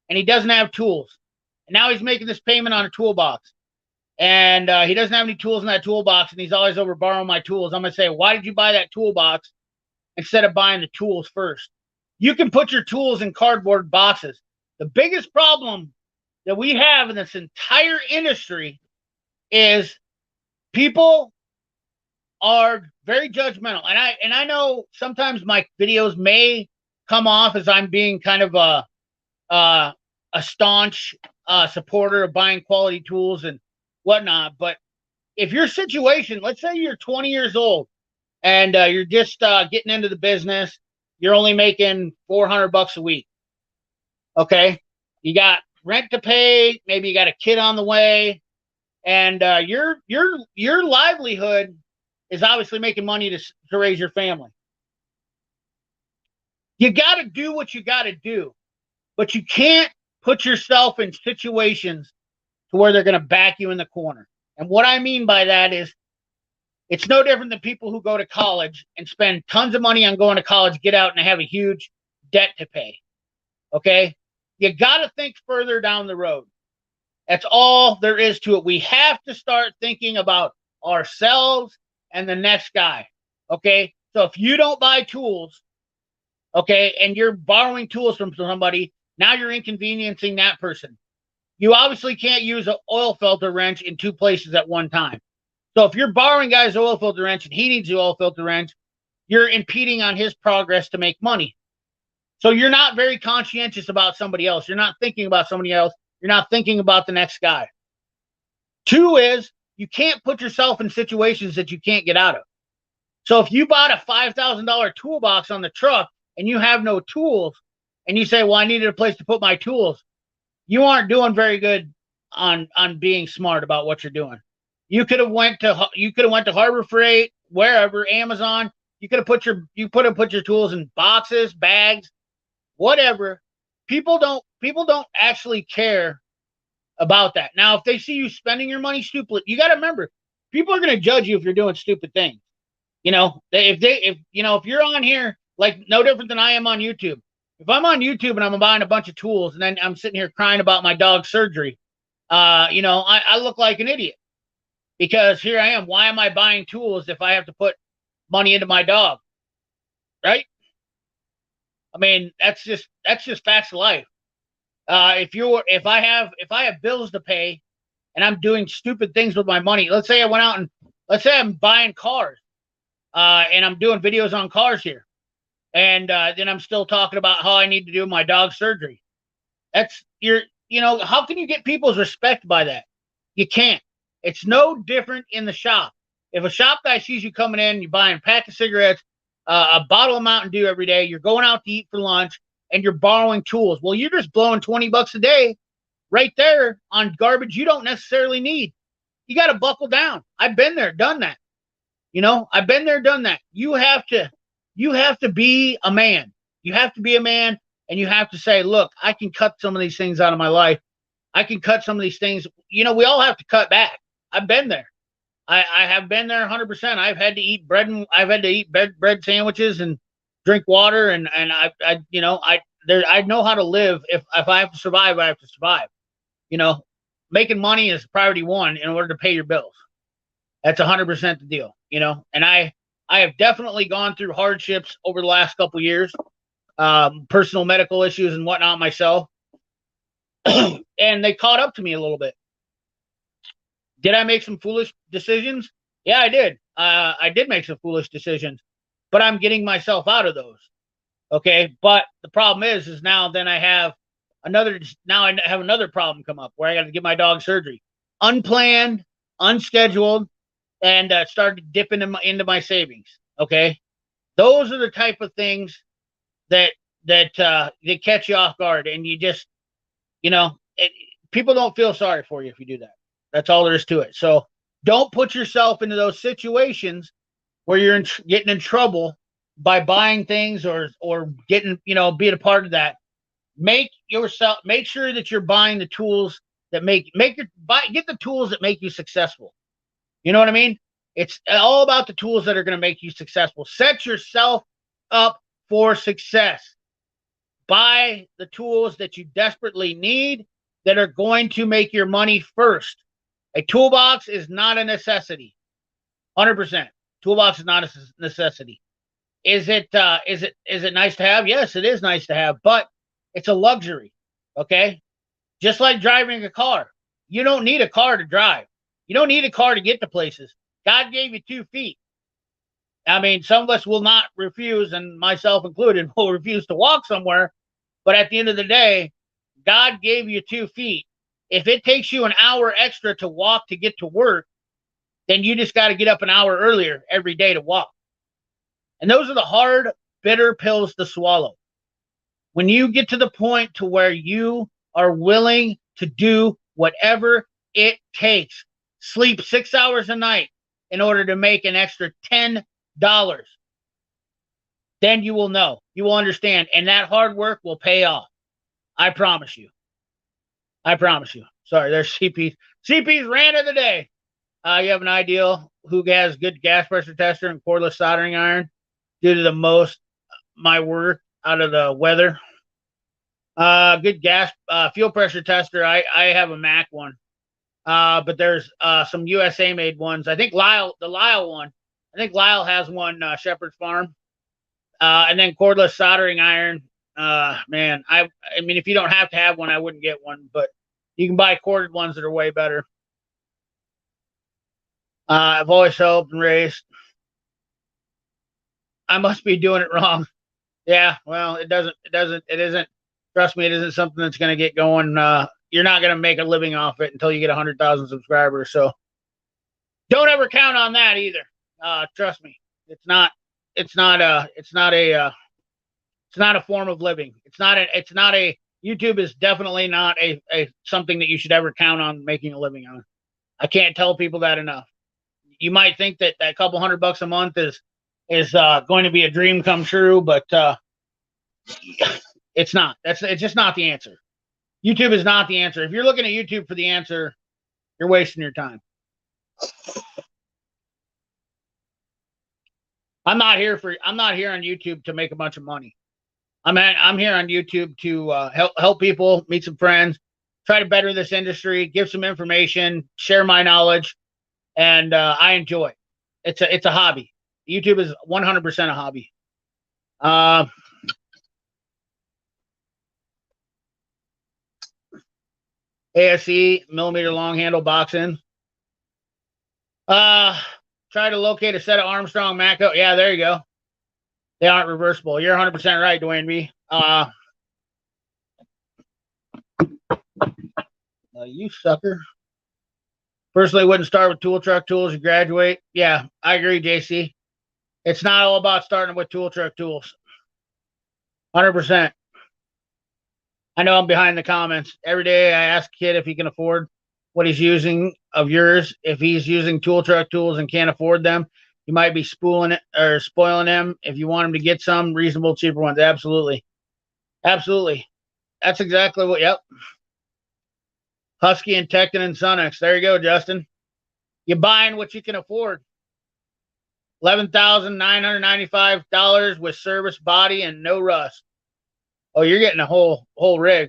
Speaker 1: and he doesn't have tools, and now he's making this payment on a toolbox, and he doesn't have any tools in that toolbox, and he's always over borrowing my tools. I'm gonna say, why did you buy that toolbox instead of buying the tools first? You can put your tools in cardboard boxes. The biggest problem that we have in this entire industry is people are very judgmental. And I know sometimes my videos may come off as I'm being kind of a staunch supporter of buying quality tools and whatnot. But if your situation, let's say you're 20 years old and you're just getting into the business, you're only making $400 a week. Okay, you got rent to pay, maybe you got a kid on the way, and your livelihood is obviously making money to raise your family. You got to do what you got to do, but you can't put yourself in situations to where they're going to back you in the corner. And what I mean by that is, it's no different than people who go to college and spend tons of money on going to college, get out and have a huge debt to pay. Okay? You got to think further down the road. That's all there is to it. We have to start thinking about ourselves and the next guy. Okay? So if you don't buy tools, okay, and you're borrowing tools from somebody, now you're inconveniencing that person. You obviously can't use an oil filter wrench in two places at one time. So if you're borrowing guy's oil filter wrench and he needs the oil filter wrench, you're impeding on his progress to make money. So you're not very conscientious about somebody else. You're not thinking about somebody else. You're not thinking about the next guy. Two is, you can't put yourself in situations that you can't get out of. So if you bought a $5,000 toolbox on the truck and you have no tools, and you say, well, I needed a place to put my tools, you aren't doing very good on being smart about what you're doing. You could have went to Harbor Freight, wherever, Amazon. You could have put your tools in boxes, bags, whatever. People don't actually care about that. Now, if they see you spending your money stupidly, you got to remember, people are going to judge you if you're doing stupid things. You know, if you're on here, like, no different than I am on YouTube. If I'm on YouTube and I'm buying a bunch of tools and then I'm sitting here crying about my dog's surgery, I look like an idiot. Because here I am. Why am I buying tools if I have to put money into my dog? Right? I mean, that's just facts of life. If I have bills to pay and I'm doing stupid things with my money, let's say I'm buying cars, and I'm doing videos on cars here, and then I'm still talking about how I need to do my dog's surgery. How can you get people's respect by that? You can't. It's no different in the shop. If a shop guy sees you coming in, you're buying a pack of cigarettes, a bottle of Mountain Dew every day, you're going out to eat for lunch, and you're borrowing tools. Well, you're just blowing $20 a day right there on garbage you don't necessarily need. You got to buckle down. I've been there, done that. I've been there, done that. You have to be a man. You have to be a man, and you have to say, look, I can cut some of these things out of my life. I can cut some of these things. We all have to cut back. I've been there. I have been there 100%. I've had to eat bread, and I've had to eat bread sandwiches and drink water, and I know how to live. If I have to survive, I have to survive. Making money is priority one in order to pay your bills. That's 100% the deal. And I have definitely gone through hardships over the last couple of years, personal medical issues and whatnot myself, and they caught up to me a little bit. Did I make some foolish decisions? Yeah, I did. I did make some foolish decisions, but I'm getting myself out of those. Okay. But the problem is now I have another problem come up where I got to get my dog surgery. Unplanned, unscheduled, and started dipping into my savings. Okay. Those are the type of things that they catch you off guard, and you just, people don't feel sorry for you if you do that. That's all there is to it. So don't put yourself into those situations where you're getting in trouble by buying things or getting, being a part of that. Make sure that you're buying the tools that get the tools that make you successful. You know what I mean? It's all about the tools that are going to make you successful. Set yourself up for success. Buy the tools that you desperately need that are going to make your money first. A toolbox is not a necessity. 100%. Toolbox is not a necessity. Is it nice to have? Yes, it is nice to have, but it's a luxury. Okay? Just like driving a car. You don't need a car to drive. You don't need a car to get to places. God gave you 2 feet. I mean, some of us will not refuse, and myself included, will refuse to walk somewhere. But at the end of the day, God gave you 2 feet. If it takes you an hour extra to walk to get to work, then you just got to get up an hour earlier every day to walk. And those are the hard, bitter pills to swallow. When you get to the point to where you are willing to do whatever it takes, sleep 6 hours a night in order to make an extra $10, then you will know. You will understand. And that hard work will pay off. I promise you. I promise you. Sorry, there's CP's. CP's rant of the day. You have an idea who has good gas pressure tester and cordless soldering iron due to the most my work out of the weather. Good gas fuel pressure tester. I have a Mac one. But there's some USA made ones. I think the Lyle one. I think Lyle has one, Shepherd's Farm. And then cordless soldering iron. Man, I mean, if you don't have to have one, I wouldn't get one, but you can buy corded ones that are way better. I've always helped and raised. I must be doing it wrong. Yeah, well, it isn't. Trust me, it isn't something that's going to get going. You're not going to make a living off it until you get 100,000 subscribers. So don't ever count on that either. Trust me, it's not a form of living. YouTube is definitely not a something that you should ever count on making a living on. I can't tell people that enough. You might think that couple $100 a month is going to be a dream come true, but it's not. It's just not the answer. YouTube is not the answer. If you're looking at YouTube for the answer, you're wasting your time. I'm not here on YouTube to make a bunch of money. I'm here on YouTube to help people, meet some friends, try to better this industry, give some information, share my knowledge, and I enjoy it. It's a hobby. YouTube is 100% a hobby. ASE millimeter long handle boxing. Try to locate a set of Armstrong Mako. Yeah, there you go. They aren't reversible. You're 100% right, Dwayne B. You sucker. Personally, wouldn't start with tool truck tools. You graduate. Yeah, I agree, JC. It's not all about starting with tool truck tools. 100%. I know I'm behind the comments. Every day I ask a kid if he can afford what he's using of yours. If he's using tool truck tools and can't afford them, you might be spooling it or spoiling him. If you want him to get some reasonable, cheaper ones, absolutely. Absolutely. That's exactly what, yep. Husky and Tekton and Sonex. There you go, Justin. You're buying what you can afford. $11,995 with service, body, and no rust. Oh, you're getting a whole rig.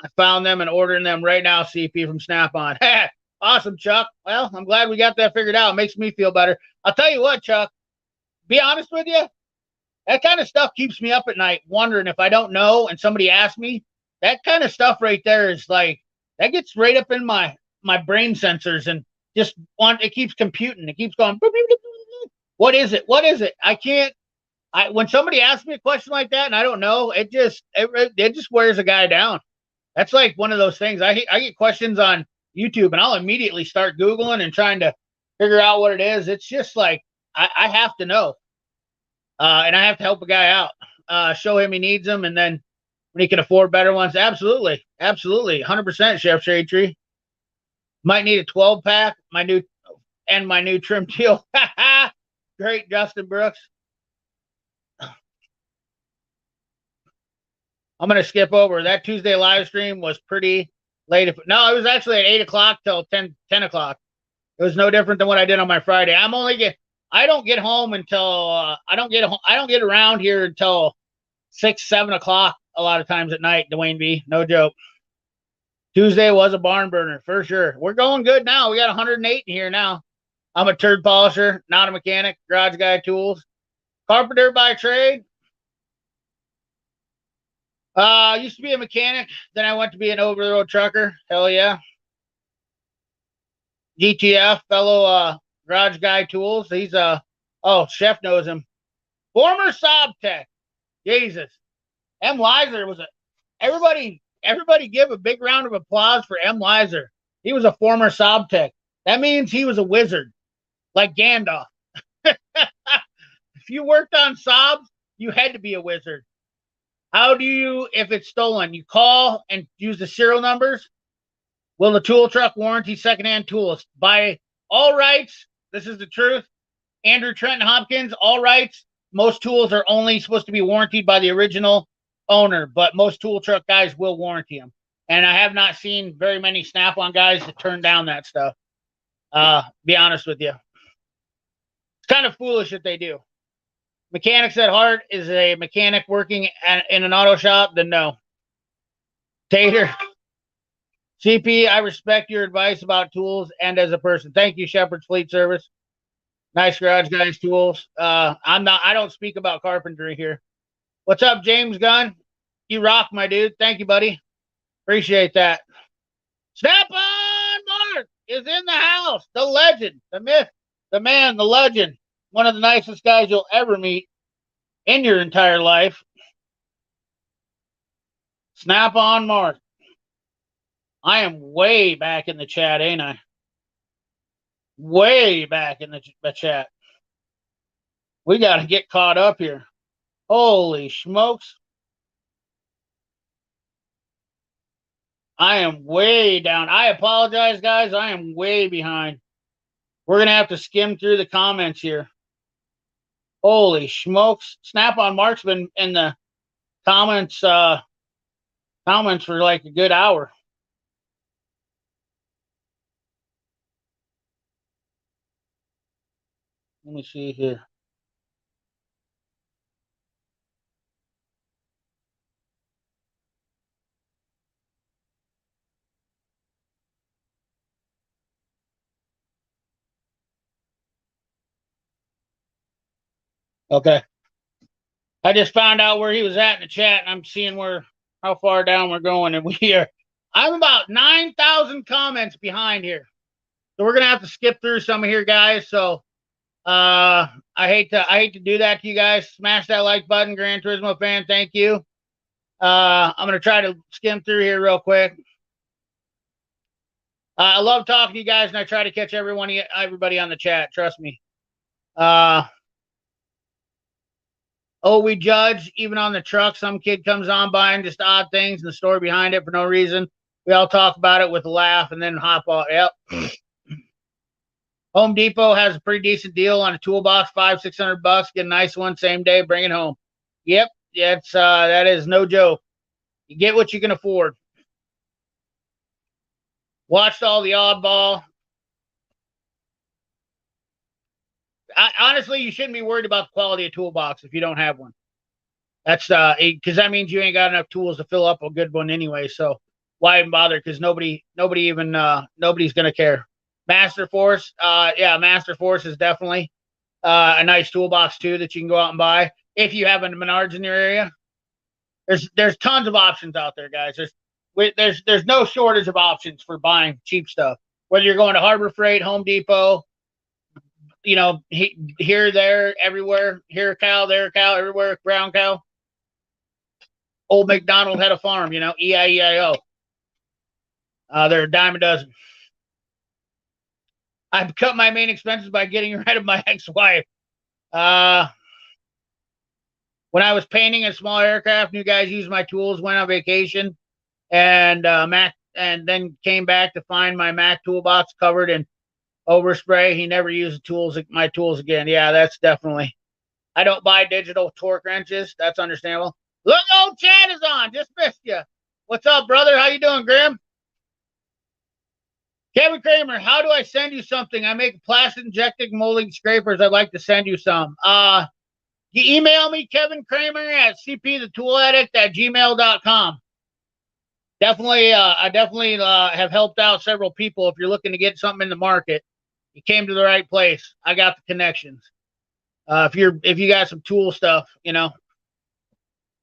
Speaker 1: I found them and ordering them right now, CP from Snap-on. Awesome, Chuck. Well, I'm glad we got that figured out. It makes me feel better. I'll tell you what, Chuck, be honest with you, that kind of stuff keeps me up at night wondering if I don't know and somebody asks me. That kind of stuff right there is like, that gets right up in my brain sensors and just it keeps computing. It keeps going, what is it? What is it? When somebody asks me a question like that and I don't know, it just wears a guy down. That's like one of those things. I get questions on YouTube and I'll immediately start Googling and trying to figure out what it is. It's just like, I have to know. And I have to help a guy out, show him he needs them. And then when he can afford better ones, absolutely. Absolutely. 100%, Chef Shade Tree. Might need a 12 pack. My new trim teal. Great, Justin Brooks. I'm going to skip over. That Tuesday live stream was pretty late. No, it was actually at 8 o'clock till 10 o'clock. It was no different than what I did on my Friday. I don't get home until, I don't get around here until 6, 7 o'clock a lot of times at night, Dwayne B. No joke. Tuesday was a barn burner for sure. We're going good now. We got 108 in here now. I'm a turd polisher, not a mechanic, garage guy tools. Carpenter by trade. Used to be a mechanic. Then I went to be an over-the-road trucker. Hell yeah. GTF, fellow garage guy tools. He's Chef knows him. Former Saab tech. Jesus. M. Lizer was everybody give a big round of applause for M. Lizer. He was a former Saab tech. That means he was a wizard, like Gandalf. If you worked on Saabs, you had to be a wizard. How do you, if it's stolen, you call and use the serial numbers? Will the tool truck warranty secondhand tools? By all rights, this is the truth. Andrew Trenton Hopkins, all rights. Most tools are only supposed to be warranted by the original owner, but most tool truck guys will warranty them. And I have not seen very many Snap-on guys that turn down that stuff. Be honest with you. It's kind of foolish that they do. Mechanics at heart, is a mechanic working in an auto shop? Then no. Tater. CP, I respect your advice about tools and as a person. Thank you, Shepherd's Fleet Service. Nice garage guys tools. I don't speak about carpentry here. What's up, James Gunn? You rock, my dude. Thank you, buddy. Appreciate that. Snap-on Mark is in the house. The legend, the myth, the man, the legend. One of the nicest guys you'll ever meet in your entire life. Snap-on Mark. I am way back in the chat, ain't I? Way back in the chat. We got to get caught up here. Holy smokes. I am way down. I apologize, guys. I am way behind. We're going to have to skim through the comments here. Holy smokes. Snap-on Mark's been in the comments for like a good hour. Let me see here. Okay. I just found out where he was at in the chat, and I'm seeing how far down we're going, and I'm about 9,000 comments behind here, so we're gonna have to skip through some of here, guys. So, I hate to do that to you guys. Smash that like button, Gran Turismo fan. Thank you. I'm gonna try to skim through here real quick. I love talking to you guys, and I try to catch everybody on the chat. Trust me. We judge even on the truck. Some kid comes on buying just odd things and the story behind it for no reason. We all talk about it with a laugh and then hop off. Yep. Home Depot has a pretty decent deal on a toolbox, $500-600. Get a nice one same day, bring it home. Yep, that is no joke. You get what you can afford. Watched all the oddball. Honestly, you shouldn't be worried about the quality of toolbox if you don't have one. That's because that means you ain't got enough tools to fill up a good one anyway. So why even bother? Because nobody's gonna care. Master Force, Master Force is definitely a nice toolbox too that you can go out and buy if you have a Menards in your area. There's tons of options out there, guys. There's no shortage of options for buying cheap stuff. Whether you're going to Harbor Freight, Home Depot, here, there, everywhere. Here a cow, there a cow, everywhere. Brown cow. Old McDonald had a farm, E-I-E-I-O. They're a dime a dozen. I've cut my main expenses by getting rid of my ex-wife. When I was painting a small aircraft, new guys used my tools, went on vacation, and then came back to find my Mac toolbox covered in overspray. He never used my tools again. Yeah, that's definitely. I don't buy digital torque wrenches. That's understandable. Look, old Chad is on. Just missed you. What's up, brother? How you doing, Grim? Kevin Kramer, how do I send you something? I make plastic injecting molding scrapers. I'd like to send you some. You email me, Kevin Kramer at cpthetooladdict@gmail.com. Definitely, I definitely have helped out several people. If you're looking to get something in the market, you came to the right place. I got the connections. If you got some tool stuff,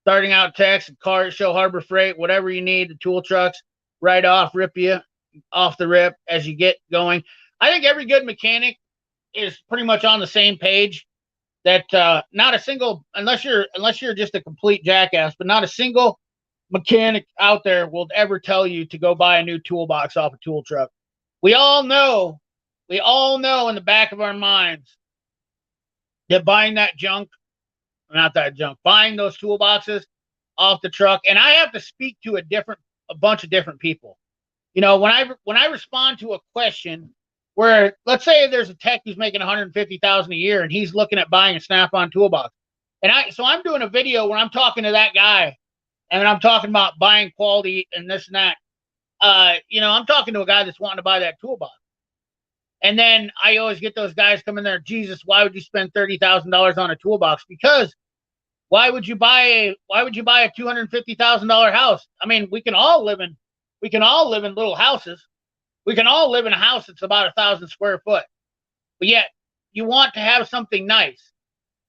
Speaker 1: starting out techs, cars, show Harbor Freight, whatever you need, the tool trucks, right off, rip you off the rip as you get going. I think every good mechanic is pretty much on the same page. That not a single, unless you're just a complete jackass, but not a single mechanic out there will ever tell you to go buy a new toolbox off a tool truck. We all know in the back of our minds that buying those toolboxes off the truck, and I have to speak to a bunch of different people. When I respond to a question where, let's say there's a tech who's making $150,000 a year and he's looking at buying a Snap-on toolbox, so I'm doing a video where I'm talking to that guy and I'm talking about buying quality and this and that. I'm talking to a guy that's wanting to buy that toolbox. And then I always get those guys come in there, Jesus, why would you spend $30,000 on a toolbox? Because why would you buy a $250,000 house? I mean, we can all live in little houses. We can all live in a house that's about 1,000 square foot. But yet you want to have something nice.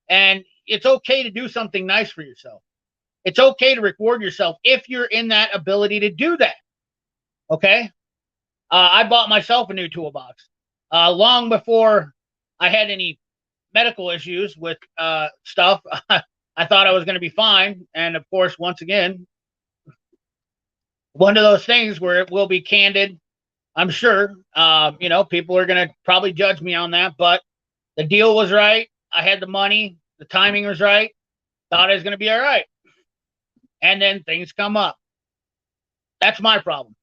Speaker 1: And it's okay to do something nice for yourself. It's okay to reward yourself if you're in that ability to do that. Okay? I bought myself a new toolbox. Long before I had any medical issues with stuff, I thought I was going to be fine. And of course, once again, one of those things where it will be candid. I'm sure, people are going to probably judge me on that, but the deal was right. I had the money. The timing was right. Thought I was going to be all right. And then things come up. That's my problem.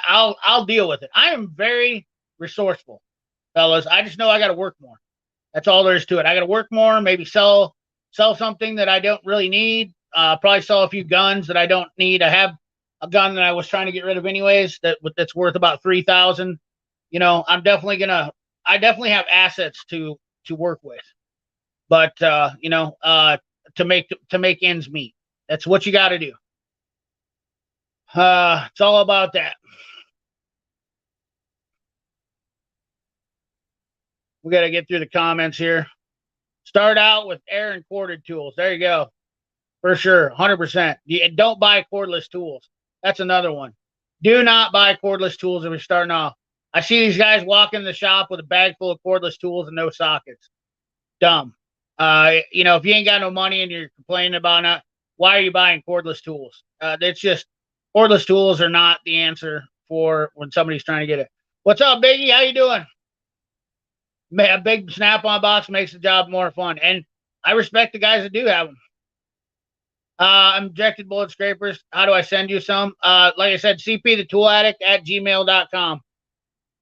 Speaker 1: I'll deal with it. I am very resourceful, fellas. I just know I got to work more. That's all there is to it. I got to work more, maybe sell something that I don't really need. Probably sell a few guns that I don't need. I have a gun that I was trying to get rid of anyways that's worth about $3,000. I definitely have assets to work with. But to make ends meet. That's what you got to do. It's all about that. We got to get through the comments here. Start out with air and corded tools. There you go. For sure. 100%. Don't buy cordless tools. That's another one. Do not buy cordless tools if you're starting off. I see these guys walk in the shop with a bag full of cordless tools and no sockets. Dumb. You know, if you ain't got no money and you're complaining about it, why are you buying cordless tools? It's just cordless tools are not the answer for when somebody's trying to get it. What's up, Biggie? How you doing? A big snap-on box makes the job more fun, and I respect the guys that do have them. Injected bullet scrapers. How do I send you some? Like I said, cpthetooladdict@gmail.com.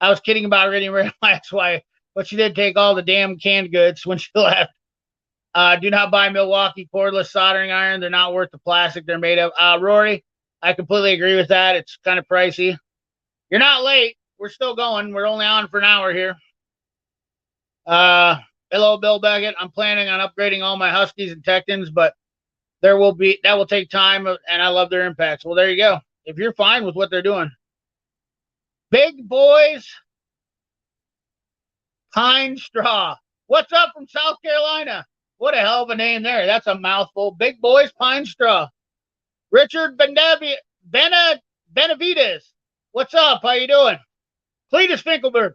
Speaker 1: I was kidding about getting rid of my ex-wife, but she did take all the damn canned goods when she left. Do not buy Milwaukee cordless soldering iron. They're not worth the plastic they're made of. Rory, I completely agree with that. It's kind of pricey. You're not late. We're still going. We're only on for an hour here. Hello, Bill Beckett. I'm planning on upgrading all my Huskies and Tectons, but that will take time, and I love their impacts. Well, there you go. If you're fine with what they're doing. Big Boys Pine Straw. What's up from South Carolina? What a hell of a name there. That's a mouthful. Big Boys Pine Straw. Richard Benavides. What's up? How you doing? Cletus Finkelberg.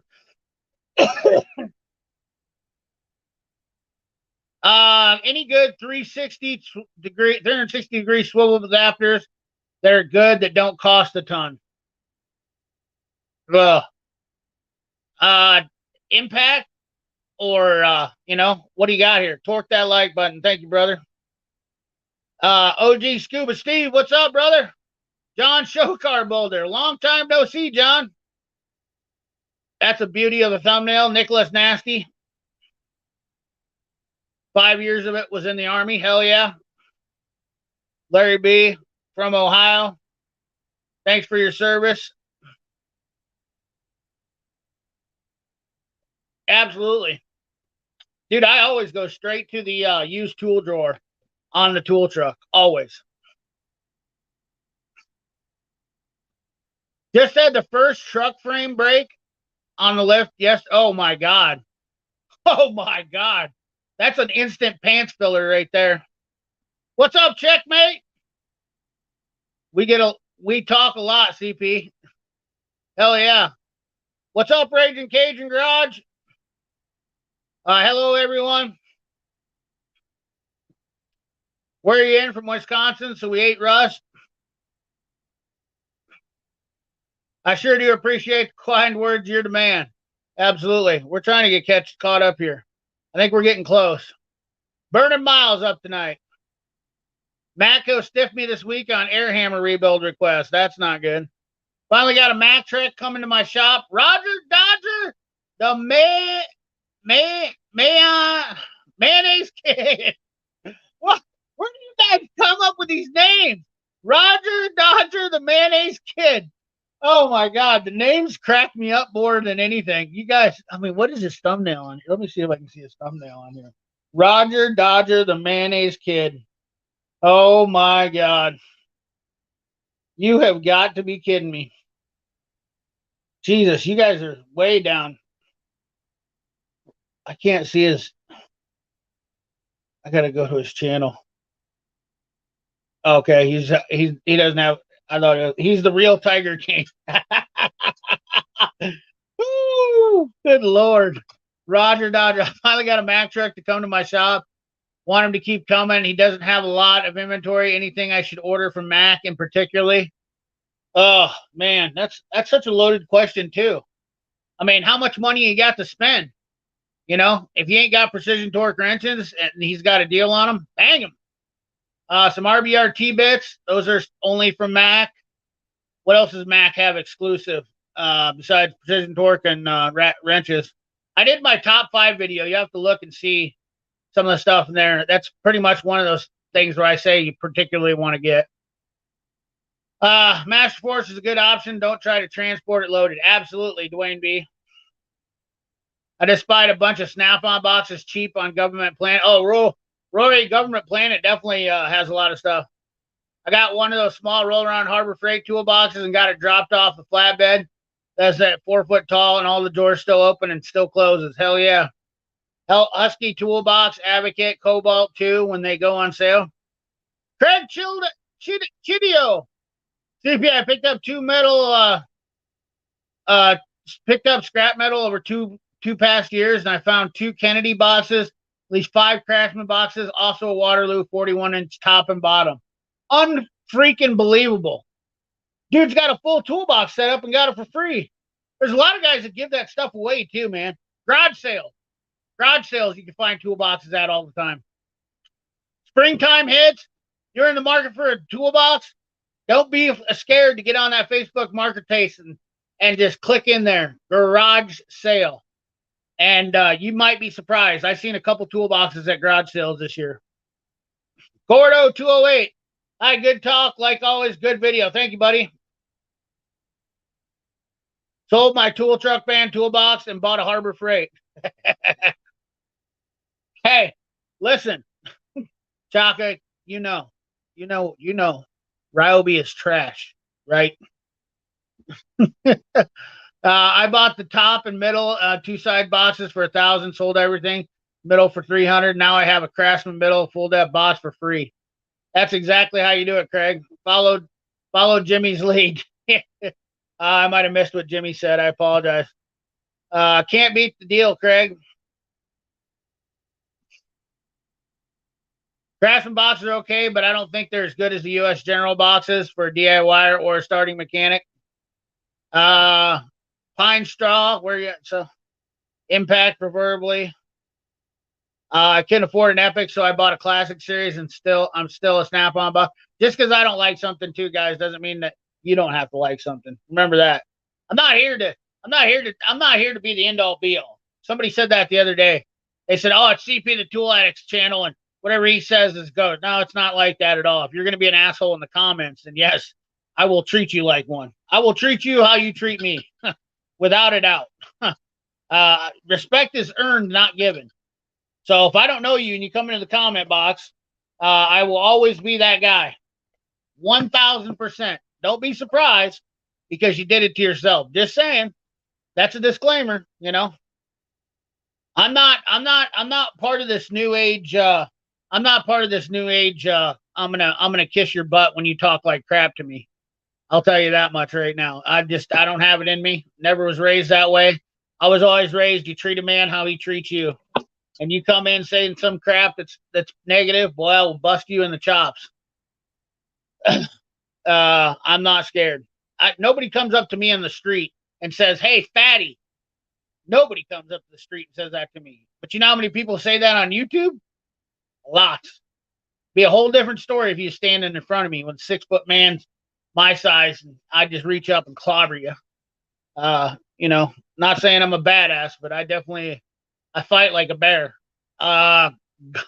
Speaker 1: Any good 360 degree swivel adapters that are good that don't cost a ton. Well, impact or you know, what do you got here? Torque that like button. Thank you, brother. OG Scuba Steve, what's up, brother? John Showcar Boulder. Long time no see, John. That's the beauty of the thumbnail. Nicholas Nasty. 5 years of it was in the Army. Hell yeah. Larry B. from Ohio. Thanks for your service. Absolutely. Dude, I always go straight to the used tool drawer on the tool truck. Always. Just had the first truck frame break on the lift. Yes. Oh, my God. Oh, my God. That's an instant pants filler right there. What's up, Checkmate? We talk a lot, CP. Hell yeah. What's up, Raging Cajun Garage? Hello, everyone. Where are you in from Wisconsin? So we ate rust. I sure do appreciate the kind words. You're the man. Absolutely. We're trying to get caught up here. I think we're getting close. Burning miles up tonight. Matco stiffed me this week on air hammer rebuild request. That's not good. Finally got a Mac Trek coming to my shop. Roger Dodger, the mayonnaise kid. What? Where do you guys come up with these names? Roger Dodger, the mayonnaise kid. Oh my God, the names crack me up more than anything. You guys, I mean, what is his thumbnail on here? Let me see if I can see his thumbnail on here. Roger Dodger, the mayonnaise kid. Oh my God. You have got to be kidding me. Jesus, you guys are way down. I can't see his. I gotta go to his channel. Okay, he doesn't have. I thought he's the real Tiger King. Ooh, good Lord. Roger Dodger. I finally got a Mac truck to come to my shop. Want him to keep coming. He doesn't have a lot of inventory. Anything I should order from Mac in particularly? Oh man, that's such a loaded question too. I mean, how much money you got to spend? You know, if you ain't got precision torque wrenches and he's got a deal on them, bang him. Some RBRT bits. Those are only from Mac. What else does Mac have exclusive besides precision torque and wrenches? I did my top 5 video. You have to look and see some of the stuff in there. That's pretty much one of those things where I say you particularly want to get. Master Force is a good option. Don't try to transport it loaded. Absolutely, Dwayne B. I just bought a bunch of Snap-on boxes cheap on Government Planet. Oh, Rory, Government Planet definitely has a lot of stuff. I got one of those small roll-around Harbor Freight toolboxes and got it dropped off the flatbed. That's that 4 foot tall and all the doors still open and still closes. Hell yeah. Husky Toolbox, Advocate, Cobalt 2 when they go on sale. Craig Chidio. CP, I picked up picked up scrap metal over two past years, and I found 2 Kennedy boxes, at least 5 Craftsman boxes, also a Waterloo 41-inch top and bottom. Unfreaking believable. Dude's got a full toolbox set up and got it for free. There's a lot of guys that give that stuff away too, man. Garage sales you can find toolboxes at all the time. Springtime hits, you're in the market for a toolbox, don't be scared to get on that Facebook marketplace and just click in there, garage sale. And you might be surprised. I've seen a couple toolboxes at garage sales this year. Gordo 208. Hi, good talk. Like always, good video. Thank you, buddy. Sold my tool truck van toolbox and bought a Harbor Freight. Hey, listen, Chaka, you know, Ryobi is trash, right? I bought the top and middle 2 side boxes for $1,000, sold everything. Middle for $300. Now I have a Craftsman middle full depth box for free. That's exactly how you do it, Craig. Follow Jimmy's lead. I might have missed what Jimmy said. I apologize. Can't beat the deal, Craig. Craftsman boxes are okay, but I don't think they're as good as the U.S. General boxes for a DIY or a starting mechanic. Pine straw, where you so Impact preferably. I couldn't afford an Epic, so I bought a Classic Series, and I'm still a Snap-on box. Just because I don't like something, too, guys, doesn't mean that you don't have to like something. Remember that. I'm not here to be the end all be all. Somebody said that the other day. They said, "Oh, it's CP the Tool Addicts channel, and whatever he says is good." No, it's not like that at all. If you're going to be an asshole in the comments, then yes, I will treat you like one. I will treat you how you treat me, without a doubt. Respect is earned, not given. So if I don't know you and you come into the comment box, I will always be that guy. 1,000%. Don't be surprised because you did it to yourself. Just saying. That's a disclaimer, you know. I'm not part of this new age. I'm not part of this new age. I'm gonna kiss your butt when you talk like crap to me. I'll tell you that much right now. I don't have it in me. Never was raised that way. I was always raised, you treat a man how he treats you. And you come in saying some crap that's negative, boy, I will bust you in the chops. I'm not scared. Nobody comes up to me in the street and says, "Hey, fatty." Nobody comes up to the street and says that to me. But you know how many people say that on YouTube? Lots. Be a whole different story if you standing in front of me with a 6-foot man my size and I just reach up and clobber you. You know, not saying I'm a badass, but I fight like a bear. Guy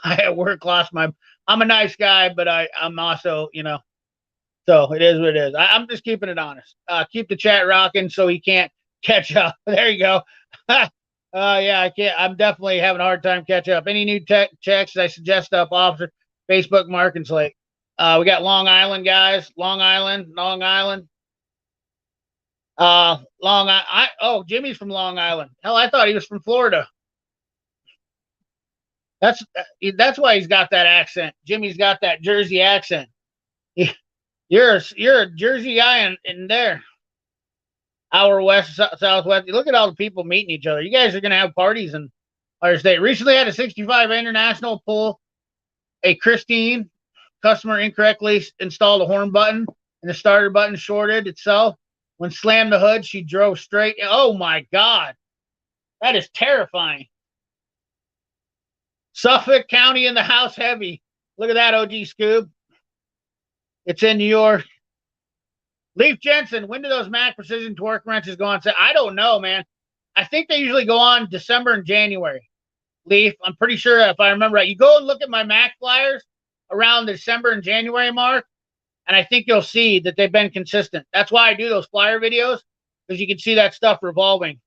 Speaker 1: at work I'm a nice guy, but I'm also, you know, so it is what it is. I'm just keeping it honest. Keep the chat rocking so he can't catch up. There you go. Yeah, I can't. I'm definitely having a hard time catch up. Any new checks I suggest up, officer, Facebook Markets Lake. We got Long Island guys. Long Island. Oh, Jimmy's from Long Island. Hell, I thought he was from Florida. That's why he's got that accent. Jimmy's got that Jersey accent. You're a Jersey guy in there. Hour west, southwest. Look at all the people meeting each other. You guys are going to have parties in our state. Recently had a 65 International pull a Christine. Customer incorrectly installed a horn button and the starter button shorted itself. When slammed the hood, she drove straight. Oh my God. That is terrifying. Suffolk County in the house heavy. Look at that, OG Scoob. It's in New York. Leaf Jensen, when do those Mac Precision torque wrenches go on sale? I don't know, man. I think they usually go on December and January. Leaf, I'm pretty sure if I remember right. You go and look at my Mac flyers around the December and January mark, and I think you'll see that they've been consistent. That's why I do those flyer videos, because you can see that stuff revolving.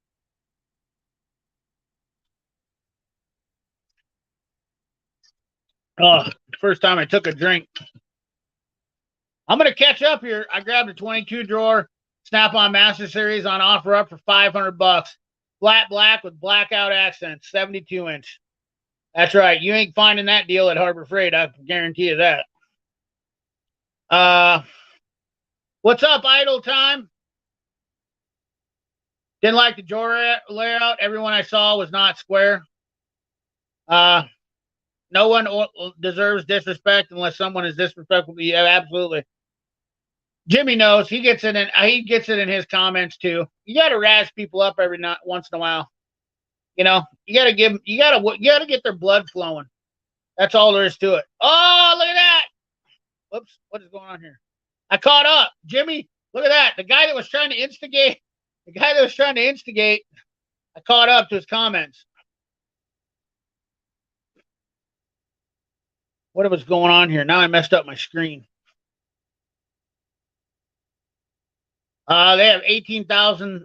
Speaker 1: Oh, first time I took a drink. I'm going to catch up here. I grabbed a 22 drawer Snap-on Master Series on offer up for $500. Flat black with blackout accents, 72 inch. That's right. You ain't finding that deal at Harbor Freight. I can guarantee you that. What's up, Idle Time? Didn't like the drawer layout. Everyone I saw was not square. No one deserves disrespect unless someone is disrespectful to you. Absolutely. Jimmy knows. He gets it in his comments too. You got to razz people up every once in a while. You know, you got to get their blood flowing. That's all there is to it. Oh, look at that. Whoops. What is going on here? I caught up. Jimmy, look at that. The guy that was trying to instigate, I caught up to his comments. What was going on here? Now I messed up my screen. They have $18,000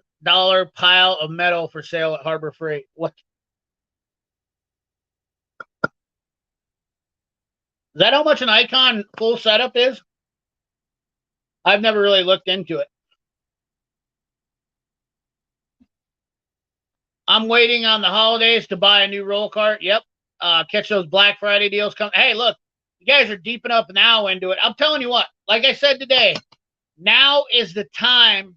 Speaker 1: pile of metal for sale at Harbor Freight. What? Is that how much an Icon full setup is? I've never really looked into it. I'm waiting on the holidays to buy a new roll cart. Yep. Catch those Black Friday deals come. Hey, look, you guys are deep enough now into it. I'm telling you what, like I said today, now is the time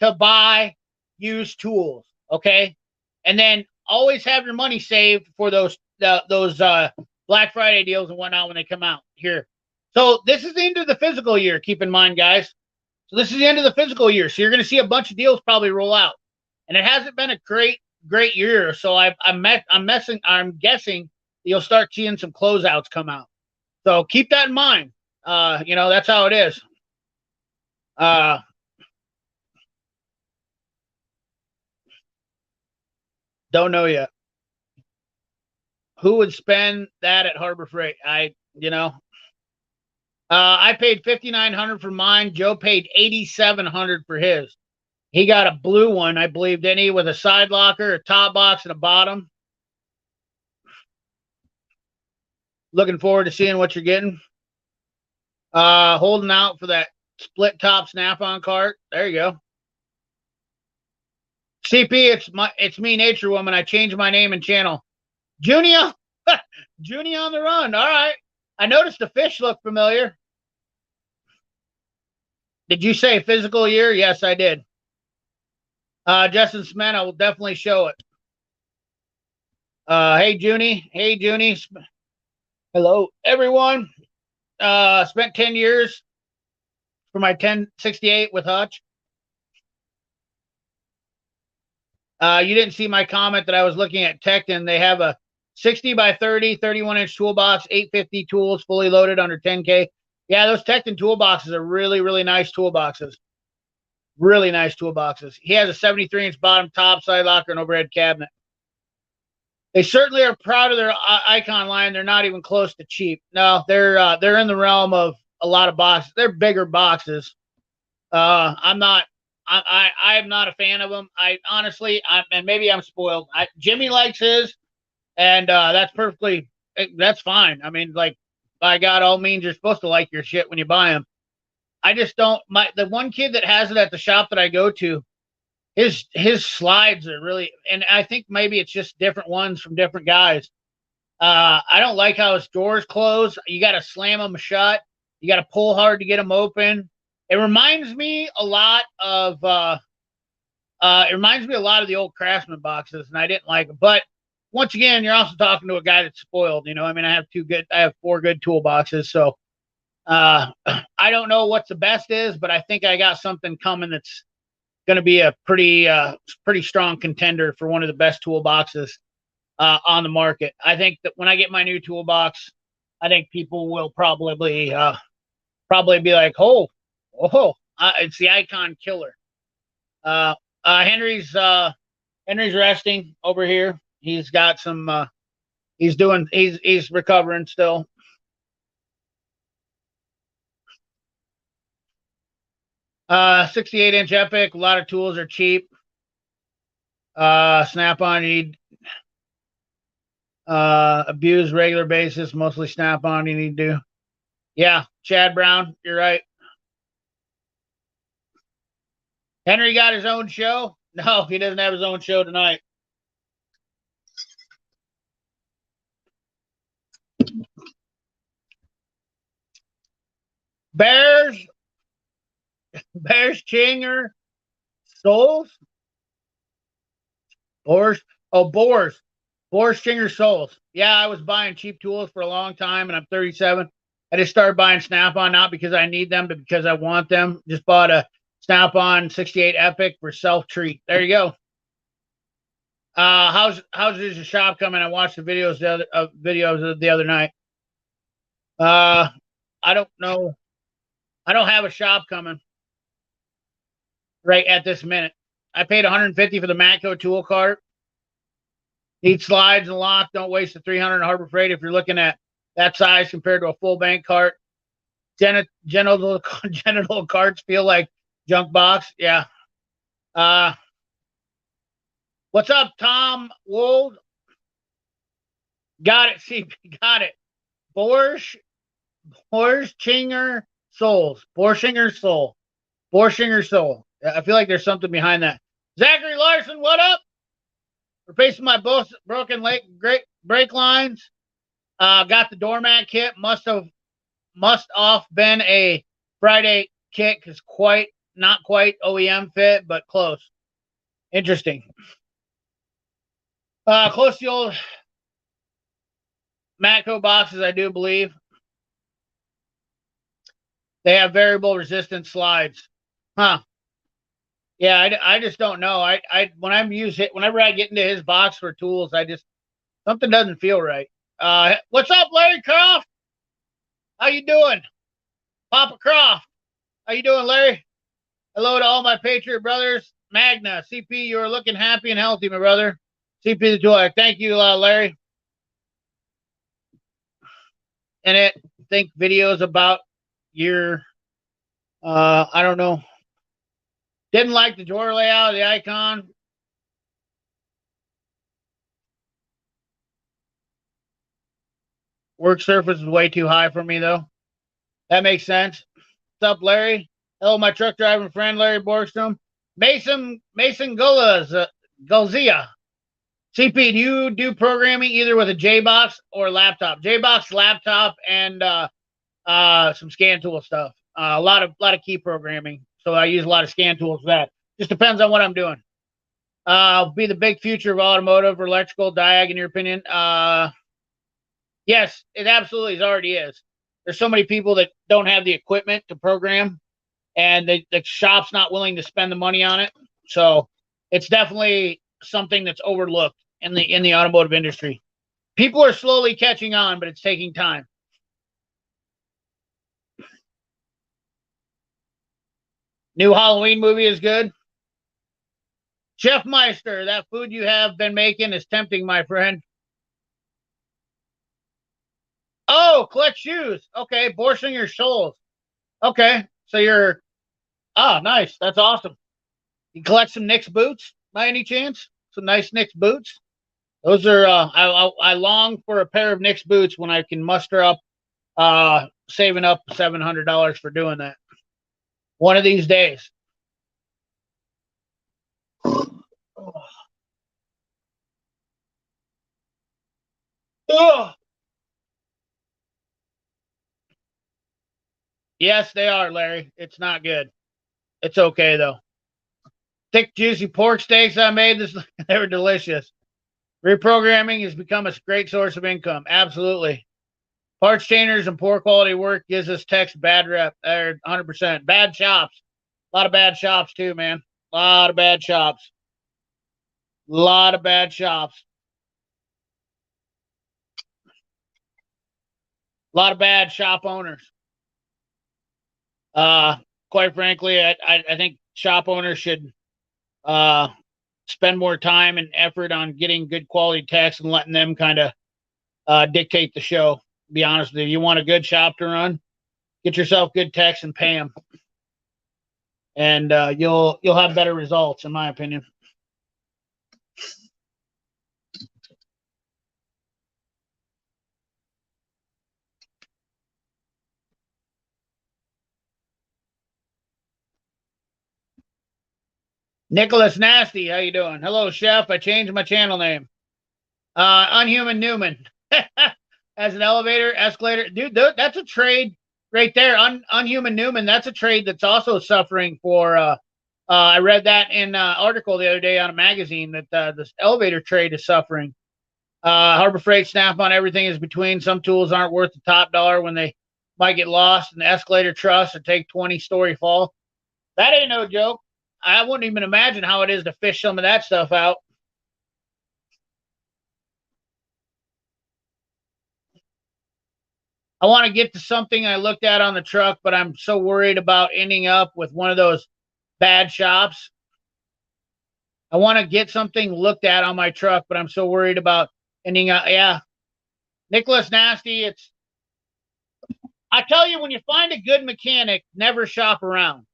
Speaker 1: to buy used tools. Okay. And then always have your money saved for those Black Friday deals and whatnot when they come out here. So this is the end of the fiscal year. Keep in mind, guys. So this is the end of the fiscal year. So you're going to see a bunch of deals probably roll out, and it hasn't been a great year. So I'm guessing you'll start seeing some closeouts come out. So keep that in mind. That's how it is. Don't know yet. Who would spend that at Harbor Freight? I paid $5,900 for mine. Joe paid $8,700 for his. He got a blue one, I believe, didn't he? With a side locker, a top box, and a bottom. Looking forward to seeing what you're getting. Holding out for that split top snap-on cart. There you go. CP, it's me, Nature Woman. I changed my name and channel. Junia, Junia on the run. All right. I noticed the fish look familiar. Did you say physical year? Yes, I did. Justin Smith, I will definitely show it. Hey, Junie. Hey, Junie. Hello, everyone. Spent 10 years for my 1068 with Hutch. You didn't see my comment that I was looking at Tecton. They have a 60 by 30, 31-inch toolbox, 850 tools, fully loaded under 10K. Yeah, those Tecton toolboxes are really, really nice toolboxes. Really nice toolboxes. He has a 73-inch bottom top, side locker, and overhead cabinet. They certainly are proud of their Icon line. They're not even close to cheap. No, they're in the realm of a lot of boxes. They're bigger boxes. I'm not a fan of them. I honestly, and maybe I'm spoiled. Jimmy likes his, and that's fine. I mean, like, by God, all means, you're supposed to like your shit when you buy them. I just don't. The one kid that has it at the shop that I go to, his slides are really, and I think maybe it's just different ones from different guys. I don't like how his doors close. You got to slam them shut. You got to pull hard to get them open. It reminds me a lot of the old Craftsman boxes, and I didn't like them. But once again, you're also talking to a guy that's spoiled. I mean, I have 4 good toolboxes, so I don't know what the best is, but I think I got something coming that's going to be a pretty strong contender for one of the best toolboxes on the market. I think that when I get my new toolbox, I think people will probably be like, oh, it's the Icon killer. Henry's resting over here. He's got some. He's recovering still. Uh, 68-inch Epic. A lot of tools are cheap. Snap-on, you need abuse regular basis, mostly snap-on you need to do. Yeah, Chad Brown, you're right. Henry got his own show? No, he doesn't have his own show tonight. Bears Chinger Souls? Boars? Oh, Boars. Boars Chinger Souls. Yeah, I was buying cheap tools for a long time, and I'm 37. I just started buying Snap-on, not because I need them, but because I want them. Just bought a Snap-on 68 Epic for self-treat. There you go. How's your shop coming? I watched the videos the other night. I don't know. I don't have a shop coming right at this minute. I paid $150 for the Matco tool cart. Need slides and lock. Don't waste the $300 Harbor Freight if you're looking at that size compared to a full bank cart. Genital carts feel like junk box. Yeah. What's up, Tom Wold? Got it. See, got it. Borschinger Souls. Borschinger Soul. Borschinger Soul. I feel like there's something behind that. Zachary Larson, what up? Replacing my broken brake lines. Got the doormat kit. Must off been a Friday kit because not quite OEM fit, but close. Interesting. Close to the old Matco boxes, I do believe. They have variable resistance slides. Huh. Yeah, I just don't know. Whenever I get into his box for tools, something doesn't feel right. What's up, Larry Croft? How you doing? Papa Croft. How you doing, Larry? Hello to all my Patriot brothers. Magna, CP, you're looking happy and healthy, my brother. CP the tool. Thank you, Larry. And think videos about your I don't know. Didn't like the drawer layout, the icon. Work surface is way too high for me, though. That makes sense. What's up, Larry? Hello, my truck driving friend, Larry Borgstrom. Mason Golzia. CP, do you do programming either with a J-Box or laptop? J-Box, laptop, and some scan tool stuff. A lot of key programming. So I use a lot of scan tools for that. Just depends on what I'm doing. Be the big future of automotive or electrical diag, in your opinion? Yes, it absolutely already is. There's so many people that don't have the equipment to program, and the shop's not willing to spend the money on it. So it's definitely something that's overlooked in the automotive industry. People are slowly catching on, but it's taking time. New Halloween movie is good. Chef Meister, that food you have been making is tempting, my friend. Oh, collect shoes. Okay, Borschinger Souls. Okay, so nice. That's awesome. You collect some Nick's boots by any chance? Some nice Nick's boots. Those are. I long for a pair of Nick's boots when I can muster up, saving up $700 for doing that. One of these days. Oh. Yes, they are, Larry. It's not good. It's okay though. Thick, juicy pork steaks I made this. They were delicious. Reprogramming has become a great source of income. Absolutely. Parts chainers and poor quality work gives us techs bad rep. 100%. Bad shops. A lot of bad shops too, man. A lot of bad shops. A lot of bad shops. A lot of bad shop owners. Quite frankly, I think shop owners should spend more time and effort on getting good quality techs and letting them kind of dictate the show. Be honest with you. You want a good shop to run, get yourself good techs and pay them, and you'll have better results, in my opinion. Nicholas Nasty, how you doing? Hello, Chef. I changed my channel name. Unhuman Newman. As an elevator, escalator. Dude, that's a trade. right there, Unhuman Newman. That's a trade that's also suffering for. I read that in an article the other day on a magazine that this elevator trade is suffering. Harbor Freight, Snap-on, everything is between. Some tools aren't worth the top dollar when they might get lost in the escalator truss or take 20-story fall. That ain't no joke. I wouldn't even imagine how it is to fish some of that stuff out. I want to get to something I looked at on the truck, but I'm so worried about ending up with one of those bad shops. I want to get something looked at on my truck, but I'm so worried about ending up. Yeah, Nicholas Nasty. I tell you, when you find a good mechanic, never shop around.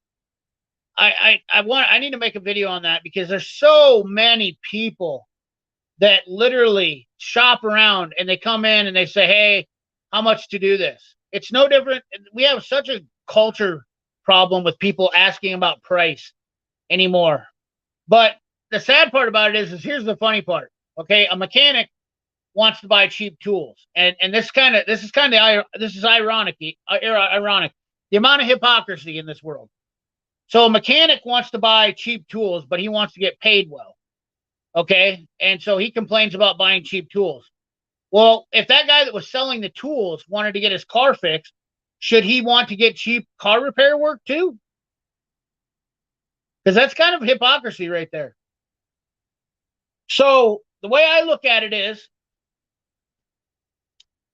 Speaker 1: I need to make a video on that because there's so many people that literally shop around and they come in and they say, "Hey, how much to do this?" It's no different. We have such a culture problem with people asking about price anymore. But the sad part about it is here's the funny part. Okay, a mechanic wants to buy cheap tools, and this is ironic. Ironic, the amount of hypocrisy in this world. So a mechanic wants to buy cheap tools, but he wants to get paid well. Okay, and so he complains about buying cheap tools. Well, if that guy that was selling the tools wanted to get his car fixed, should he want to get cheap car repair work too? Because that's kind of hypocrisy right there. So the way I look at it is,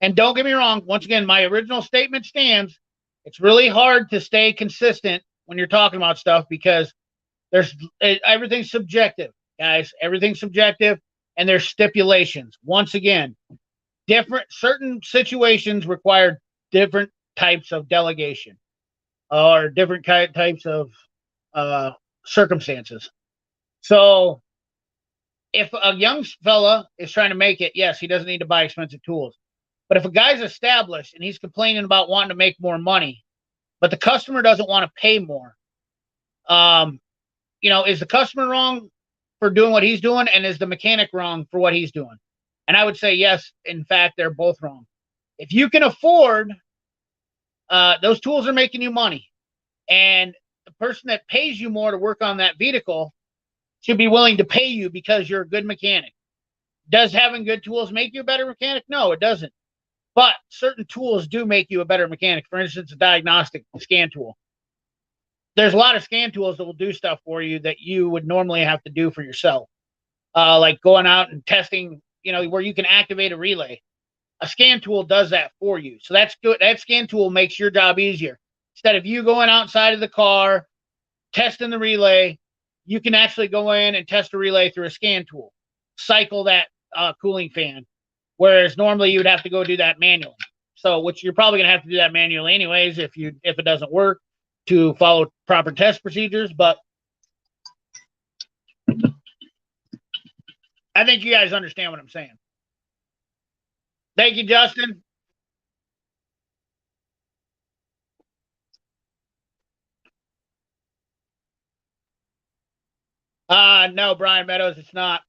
Speaker 1: and don't get me wrong, once again, my original statement stands. It's really hard to stay consistent when you're talking about stuff because everything's subjective, guys. Everything's subjective, and there's stipulations. Once again, certain situations require different types of delegation or different types of circumstances. So if a young fella is trying to make it, yes, he doesn't need to buy expensive tools. But if a guy's established and he's complaining about wanting to make more money, but the customer doesn't want to pay more, is the customer wrong for doing what he's doing, and is the mechanic wrong for what he's doing? And I would say yes. In fact, they're both wrong. If you can afford, those tools are making you money, and the person that pays you more to work on that vehicle should be willing to pay you because you're a good mechanic. Does having good tools make you a better mechanic? No, it doesn't. But certain tools do make you a better mechanic. For instance, a diagnostic scan tool. There's a lot of scan tools that will do stuff for you that you would normally have to do for yourself. Like going out and testing, where you can activate a relay. A scan tool does that for you. So that's good. That scan tool makes your job easier. Instead of you going outside of the car, testing the relay, you can actually go in and test a relay through a scan tool. Cycle that cooling fan. Whereas normally you would have to go do that manually. So, which you're probably going to have to do that manually anyways if it doesn't work to follow proper test procedures. But I think you guys understand what I'm saying. Thank you, Justin. No, Brian Meadows, it's not.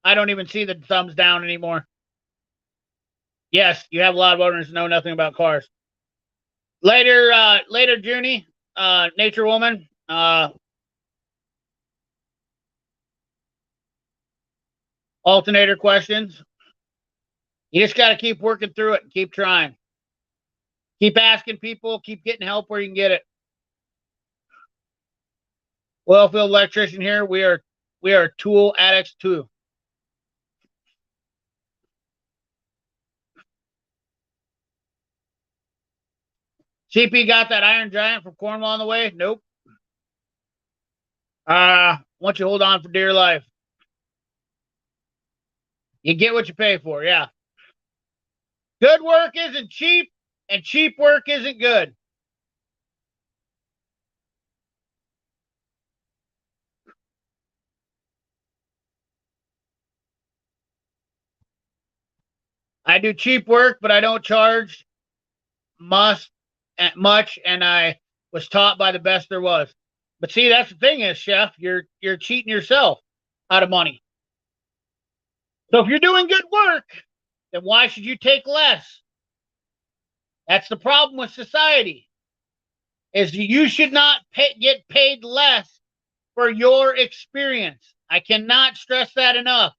Speaker 1: I don't even see the thumbs down anymore. Yes, you have a lot of owners who know nothing about cars. Later, Junie, Nature Woman. Alternator questions. You just got to keep working through it and keep trying. Keep asking people. Keep getting help where you can get it. Oilfield electrician here. We are tool addicts too. CP got that Iron Giant from Cornwall on the way? Nope. Want you hold on for dear life. You get what you pay for, yeah. Good work isn't cheap, and cheap work isn't good. I do cheap work, but I don't charge much, and I was taught by the best there was. But see, that's the thing is, Chef, you're cheating yourself out of money. So if you're doing good work, then why should you take less? That's the problem with society. Is you should not get paid less for your experience. I cannot stress that enough.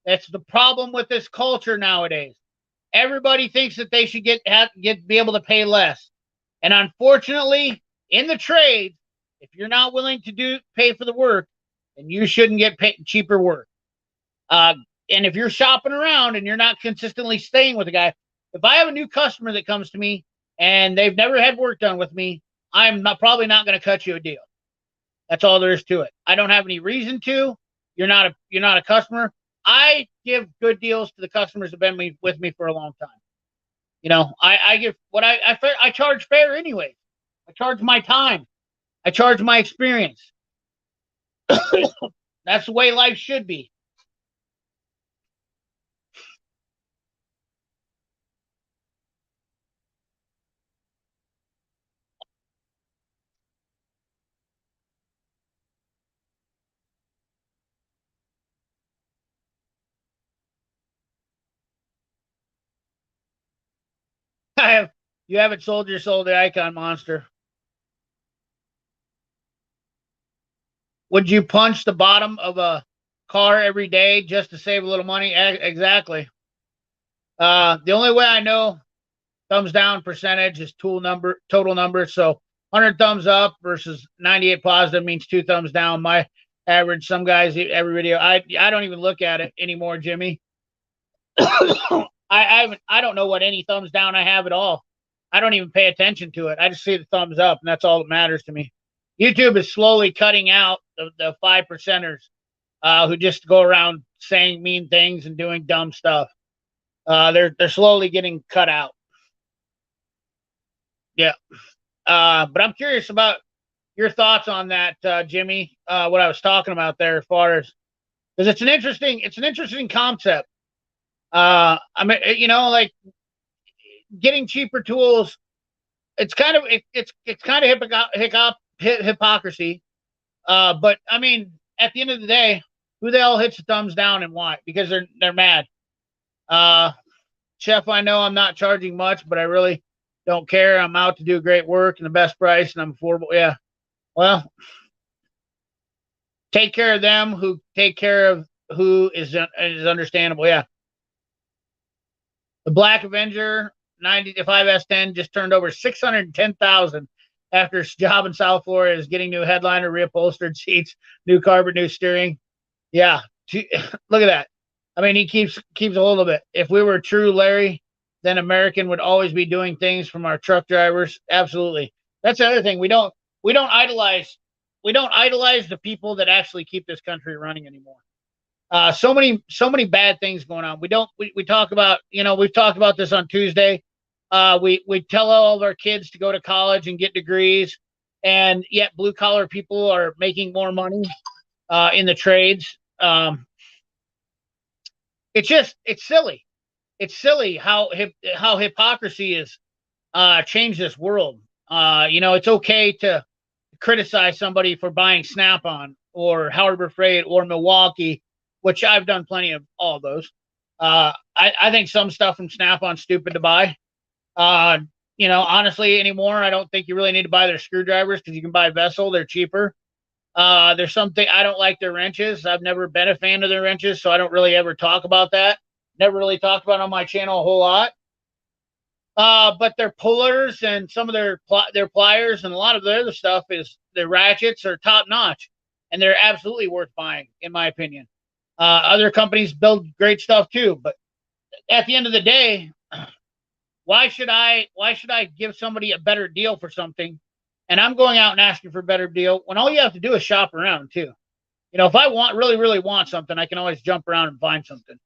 Speaker 1: That's the problem with this culture nowadays. Everybody thinks that they should be able to pay less, and unfortunately, in the trade, if you're not willing to pay for the work, then you shouldn't get cheaper work. And if you're shopping around and you're not consistently staying with a guy, if I have a new customer that comes to me and they've never had work done with me, I'm probably not going to cut you a deal. That's all there is to it. I don't have any reason to. You're not a customer. I give good deals to the customers that have been with me for a long time. You know, I give what I charge fair anyway. I charge my time. I charge my experience. That's the way life should be. You haven't sold your soul to Icon Monster. Would you punch the bottom of a car every day just to save a little money? Exactly. The only way I know thumbs down percentage is total number. So 100 thumbs up versus 98 positive means 2 thumbs down. My average, some guys every video. I don't even look at it anymore, Jimmy. I don't know what any thumbs down I have at all. I don't even pay attention to it. I just see the thumbs up, and that's all that matters to me. YouTube is slowly cutting out the 5%ers who just go around saying mean things and doing dumb stuff. They're slowly getting cut out. Yeah. But I'm curious about your thoughts on that, Jimmy. What I was talking about there, as far as, because it's an interesting concept. I mean, you know, like getting cheaper tools. It's kind of hypocrisy. But I mean, at the end of the day, who the hell hits the thumbs down and why? Because they're mad. Chef, I know I'm not charging much, but I really don't care. I'm out to do great work and the best price, and I'm affordable. Yeah. Well, take care of them who take care of who is understandable. Yeah. The Black Avenger 95S10 just turned over 610,000 after his job in South Florida is getting new headliner, reupholstered seats, new carpet, new steering. Yeah. Look at that. I mean, he keeps a hold of it. If we were true Larry, then American would always be doing things from our truck drivers. Absolutely. That's the other thing. We don't idolize the people that actually keep this country running anymore. So many bad things going on. We talk about, you know, we've talked about this on Tuesday. We tell all of our kids to go to college and get degrees, and yet blue collar people are making more money in the trades. It's silly. It's silly how hypocrisy has changed this world. You know, it's okay to criticize somebody for buying Snap-on or Harbor Freight or Milwaukee, which I've done plenty of all of those. I think some stuff from Snap-on stupid to buy. You know, honestly, anymore, I don't think you really need to buy their screwdrivers because you can buy Vessel. They're cheaper. There's something I don't like their wrenches. I've never been a fan of their wrenches, so I don't really ever talk about that. Never really talked about it on my channel a whole lot. But their pullers and some of their pliers and a lot of the other stuff is their ratchets are top notch, and they're absolutely worth buying, in my opinion. Other companies build great stuff too, but at the end of the day, why should I give somebody a better deal for something, and I'm going out and asking for a better deal when all you have to do is shop around too? You know, if I really want something, I can always jump around and find something.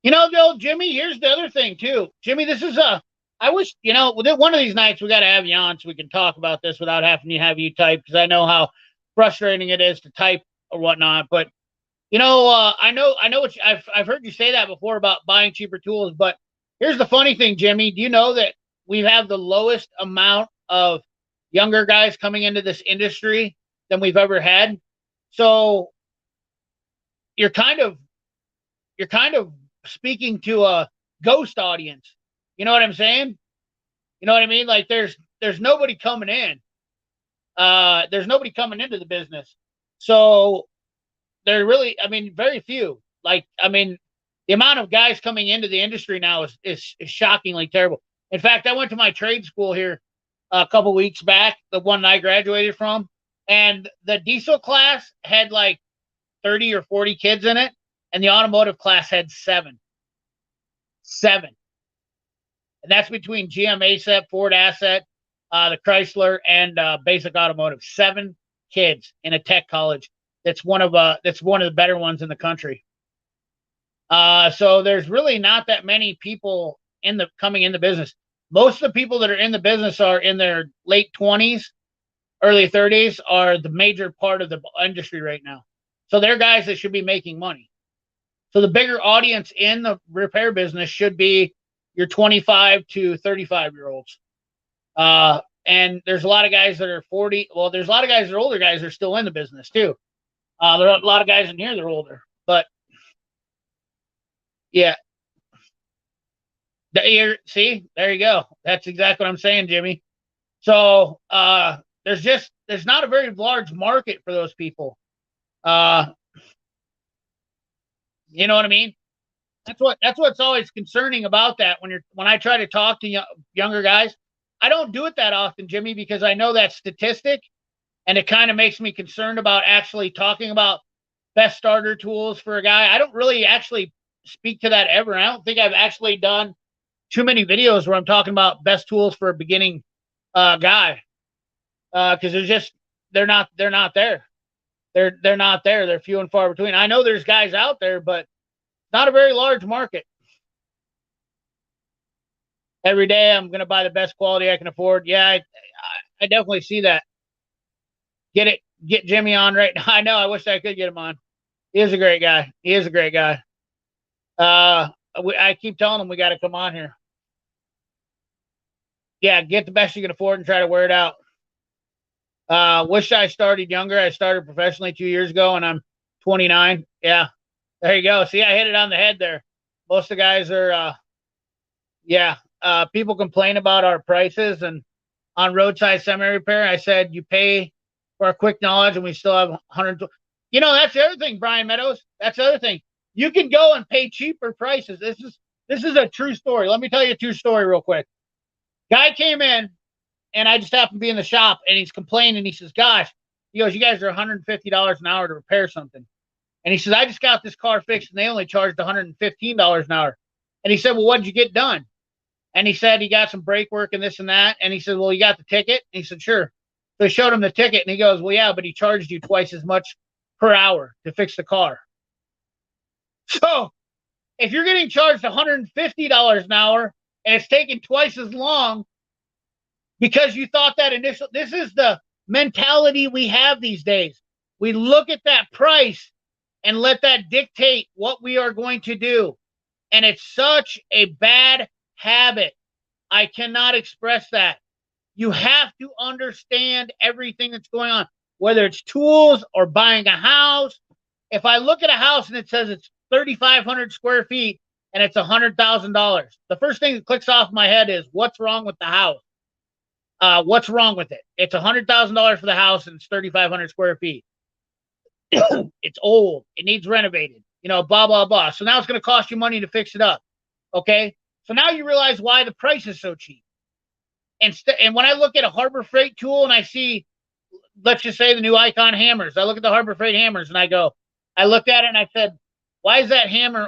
Speaker 1: You know, though, Jimmy, here's the other thing too. Jimmy, this is I wish, you know, one of these nights we got to have you on so we can talk about this without having to have you type, because I know how frustrating it is to type or whatnot. But you know, I know what I've heard you say that before about buying cheaper tools. But here's the funny thing, Jimmy. Do you know that we have the lowest amount of younger guys coming into this industry than we've ever had. So you're kind of speaking to a ghost audience. You know what I'm saying? You know what I mean? Like there's nobody coming in. There's nobody coming into the business. So they're really, I mean, very few. Like, I mean, the amount of guys coming into the industry now is shockingly terrible. In fact, I went to my trade school here a couple weeks back, the one I graduated from, and the diesel class had like 30 or 40 kids in it, and the automotive class had 7. And that's between GM ASEP, Ford Asset, the Chrysler, and Basic Automotive. 7 kids in a tech college. That's one of the better ones in the country. So there's really not that many people coming in the business. Most of the people that are in the business are in their late 20s, early 30s, are the major part of the industry right now. So they're guys that should be making money. So the bigger audience in the repair business should be your 25 to 35-year-olds. And there's a lot of guys that are 40. Well, there's a lot of guys that are older guys that are still in the business too. There are a lot of guys in here that are older, but yeah. See, there you go. That's exactly what I'm saying, Jimmy. So there's not a very large market for those people. You know what I mean? That's what's always concerning about that when I try to talk to younger guys. I don't do it that often, Jimmy, because I know that statistic, and it kind of makes me concerned about actually talking about best starter tools for a guy. I don't really actually speak to that ever. I don't think I've actually done too many videos where I'm talking about best tools for a beginning guy, because they're not there. They're not there. They're few and far between. I know there's guys out there, but not a very large market. Every day I'm going to buy the best quality I can afford. Yeah, I definitely see that. Get Jimmy on right now. I know. I wish I could get him on. He is a great guy. I keep telling him we got to come on here. Yeah, get the best you can afford and try to wear it out. Wish I started younger. I started professionally 2 years ago, and I'm 29. Yeah, there you go. See, I hit it on the head there. Most of the guys are, people complain about our prices, and on roadside semi-repair, I said, you pay for our quick knowledge, and we still have 100. You know, that's the other thing, Brian Meadows. That's the other thing. You can go and pay cheaper prices. This is a true story. Let me tell you a true story real quick. Guy came in, and I just happened to be in the shop, and he's complaining. He says, gosh, he goes, you guys are $150 an hour to repair something. And he says, I just got this car fixed, and they only charged $115 an hour. And he said, well, what did you get done? And he said he got some brake work and this and that. And he said, well, you got the ticket? And he said, sure. So he showed him the ticket, and he goes, well, yeah, but he charged you twice as much per hour to fix the car. So if you're getting charged $150 an hour and it's taking twice as long because you thought that this is the mentality we have these days. We look at that price and let that dictate what we are going to do. And it's such a bad habit. I cannot express that. You have to understand everything that's going on, whether it's tools or buying a house. If I look at a house and it says it's 3,500 square feet and it's $100,000, the first thing that clicks off my head is, what's wrong with the house? What's wrong with it? It's $100,000 for the house and it's 3,500 square feet. It's old. It needs renovated. You know, blah, blah, blah. So now it's going to cost you money to fix it up. Okay? So now you realize why the price is so cheap. And when I look at a Harbor Freight tool and I see, let's just say, the new Icon hammers, I look at the Harbor Freight hammers and I looked at it and I said, why is that hammer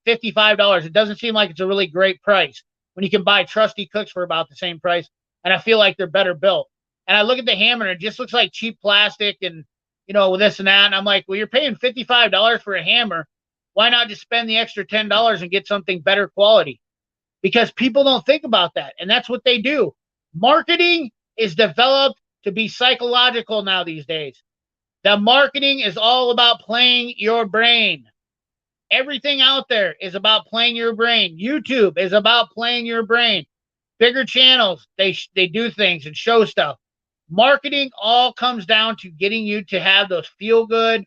Speaker 1: $55? It doesn't seem like it's a really great price when you can buy trusty cooks for about the same price. And I feel like they're better built. And I look at the hammer and it just looks like cheap plastic and, you know, this and that. And I'm like, well, you're paying $55 for a hammer. Why not just spend the extra $10 and get something better quality? Because people don't think about that. And that's what they do. Marketing is developed to be psychological now these days. The marketing is all about playing your brain. Everything out there is about playing your brain. YouTube is about playing your brain. bigger channels, they do things and show stuff. Marketing all comes down to getting you to have those feel good,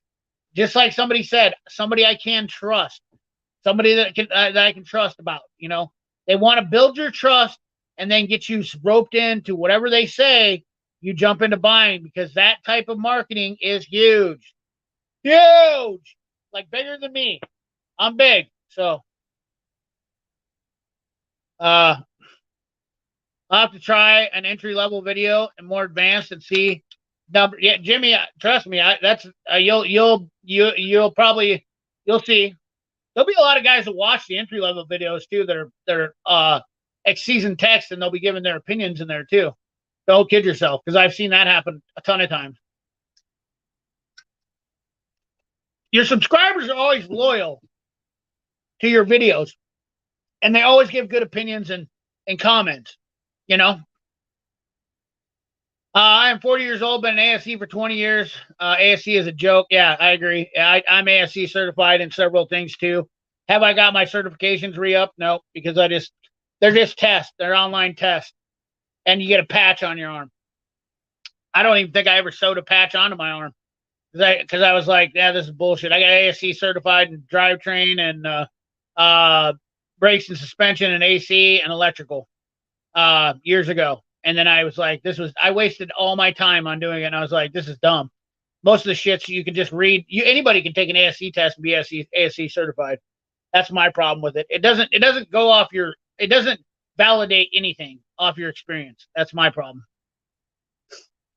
Speaker 1: just like somebody said, somebody I can trust, somebody that I can trust about. You know, they want to build your trust and then get you roped into whatever they say. You jump into buying because that type of marketing is huge, huge, like bigger than me. I'm big, so I'll have to try an entry level video and more advanced and see number. Yeah, Jimmy, trust me, that's you'll probably you'll see. There'll be a lot of guys that watch the entry level videos too that are ex-season techs, and they'll be giving their opinions in there too. Don't kid yourself, because I've seen that happen a ton of times. Your subscribers are always loyal to your videos, and they always give good opinions and comments. You know, I am 40 years old, been in ASC for 20 years. ASC is a joke. Yeah, I agree. I'm ASC certified in several things too. Have I got my certifications re-up? No, because they're just tests. They're online tests. And you get a patch on your arm. I don't even think I ever sewed a patch onto my arm. Because I was like, yeah, this is bullshit. I got ASC certified in drivetrain and brakes and suspension and AC and electrical years ago. And then I was like, I wasted all my time on doing it. And I was like, this is dumb. Most of the shits you can just read. Anybody can take an ASC test and be ASC certified. That's my problem with it. It doesn't go off it doesn't validate anything off your experience. That's my problem.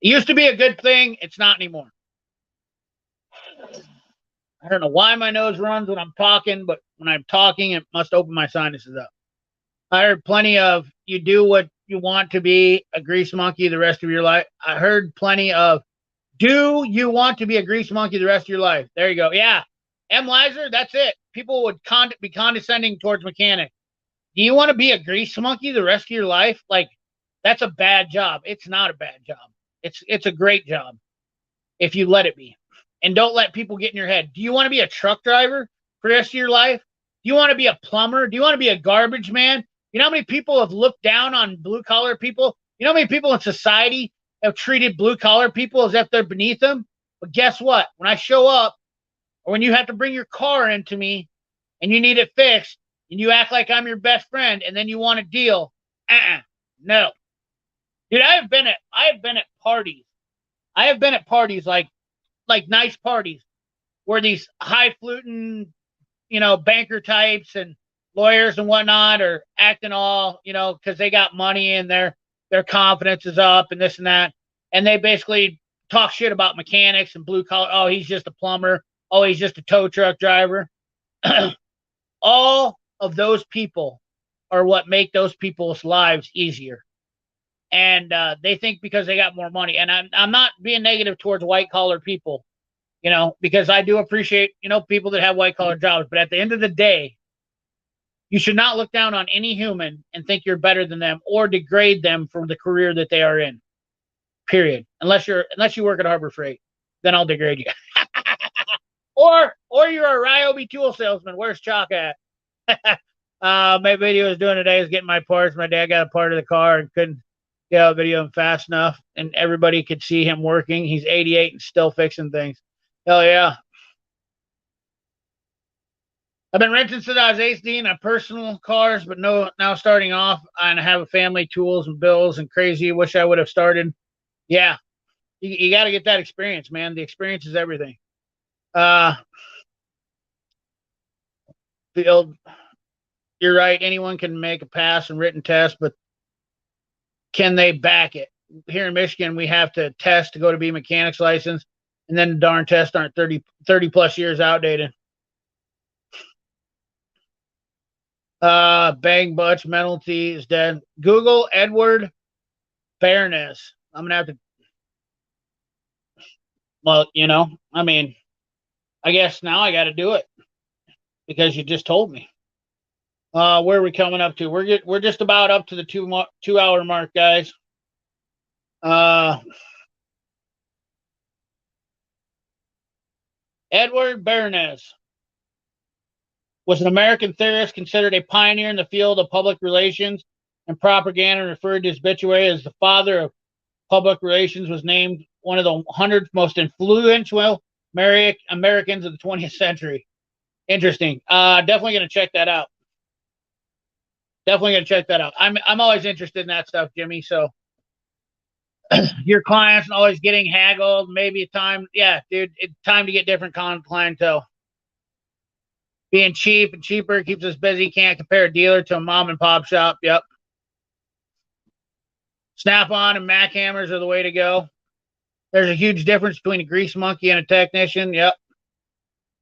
Speaker 1: It used to be a good thing. It's not anymore. I don't know why my nose runs when I'm talking, but when I'm talking, it must open my sinuses up. I heard plenty of you do what you want to be a grease monkey the rest of your life. I heard plenty of do you want to be a grease monkey the rest of your life? There you go. Yeah. M. Lizer, that's it. People would be condescending towards mechanics. Do you want to be a grease monkey the rest of your life? Like, that's a bad job. It's not a bad job. It's a great job if you let it be. And don't let people get in your head. Do you want to be a truck driver for the rest of your life? Do you want to be a plumber? Do you want to be a garbage man? You know how many people have looked down on blue-collar people? You know how many people in society have treated blue-collar people as if they're beneath them? But guess what? When I show up, or when you have to bring your car into me and you need it fixed, and you act like I'm your best friend, and then you want a deal, no. Dude, I have been at parties. I have been at parties like nice parties where these highfalutin, banker types and lawyers and whatnot are acting all, because they got money and their confidence is up and this and that. And they basically talk shit about mechanics and blue collar. Oh, he's just a plumber. Oh, he's just a tow truck driver. All of those people are what make those people's lives easier. And they think because they got more money. And I'm not being negative towards white collar people, because I do appreciate, people that have white collar jobs. But at the end of the day, you should not look down on any human and think you're better than them or degrade them for the career that they are in. Period. Unless you work at Harbor Freight, then I'll degrade you. or you're a Ryobi tool salesman. Where's Chalk at? My video I was doing today is getting my parts. My dad got a part of the car and couldn't get out video him fast enough, and everybody could see him working. He's 88 and still fixing things. Hell yeah. I've been renting since I was 18 on personal cars, but now starting off, and I have a family, tools and bills and crazy. Wish I would have started. Yeah. You got to get that experience, man. The experience is everything. Field, you're right. Anyone can make a pass and written test, but can they back it? Here in Michigan, we have to test to go to be mechanics license, and then the darn tests aren't 30 plus years outdated. Bang Butch Mentality is dead. Google Edward Baroness. I'm gonna have to. Well, I guess now I got to do it because you just told me. Where are we coming up to? We're just about up to the 2 hour mark, guys. Edward Bernays was an American theorist considered a pioneer in the field of public relations and propaganda and referred to his obituary as the father of public relations, was named one of the 100 most influential Americans of the 20th century. Interesting. Definitely going to check that out. Definitely going to check that out. I'm always interested in that stuff, Jimmy. So your clients always getting haggled. Maybe it's time. Yeah, dude, it's time to get different clientele. Being cheap and cheaper keeps us busy. Can't compare a dealer to a mom and pop shop. Yep. Snap-on and Mac hammers are the way to go. There's a huge difference between a grease monkey and a technician. Yep.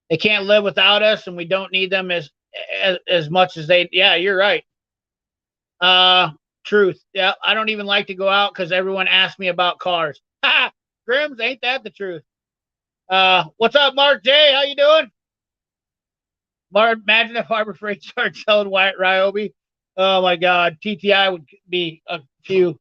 Speaker 1: They can't live without us, and we don't need them as much as they. Yeah, you're right. Truth. Yeah, I don't even like to go out because everyone asks me about cars. Ha! Grims, ain't that the truth? What's up, Mark J? How you doing? Mark, imagine if Harbor Freight started selling white Ryobi. Oh my God, TTI would be a few.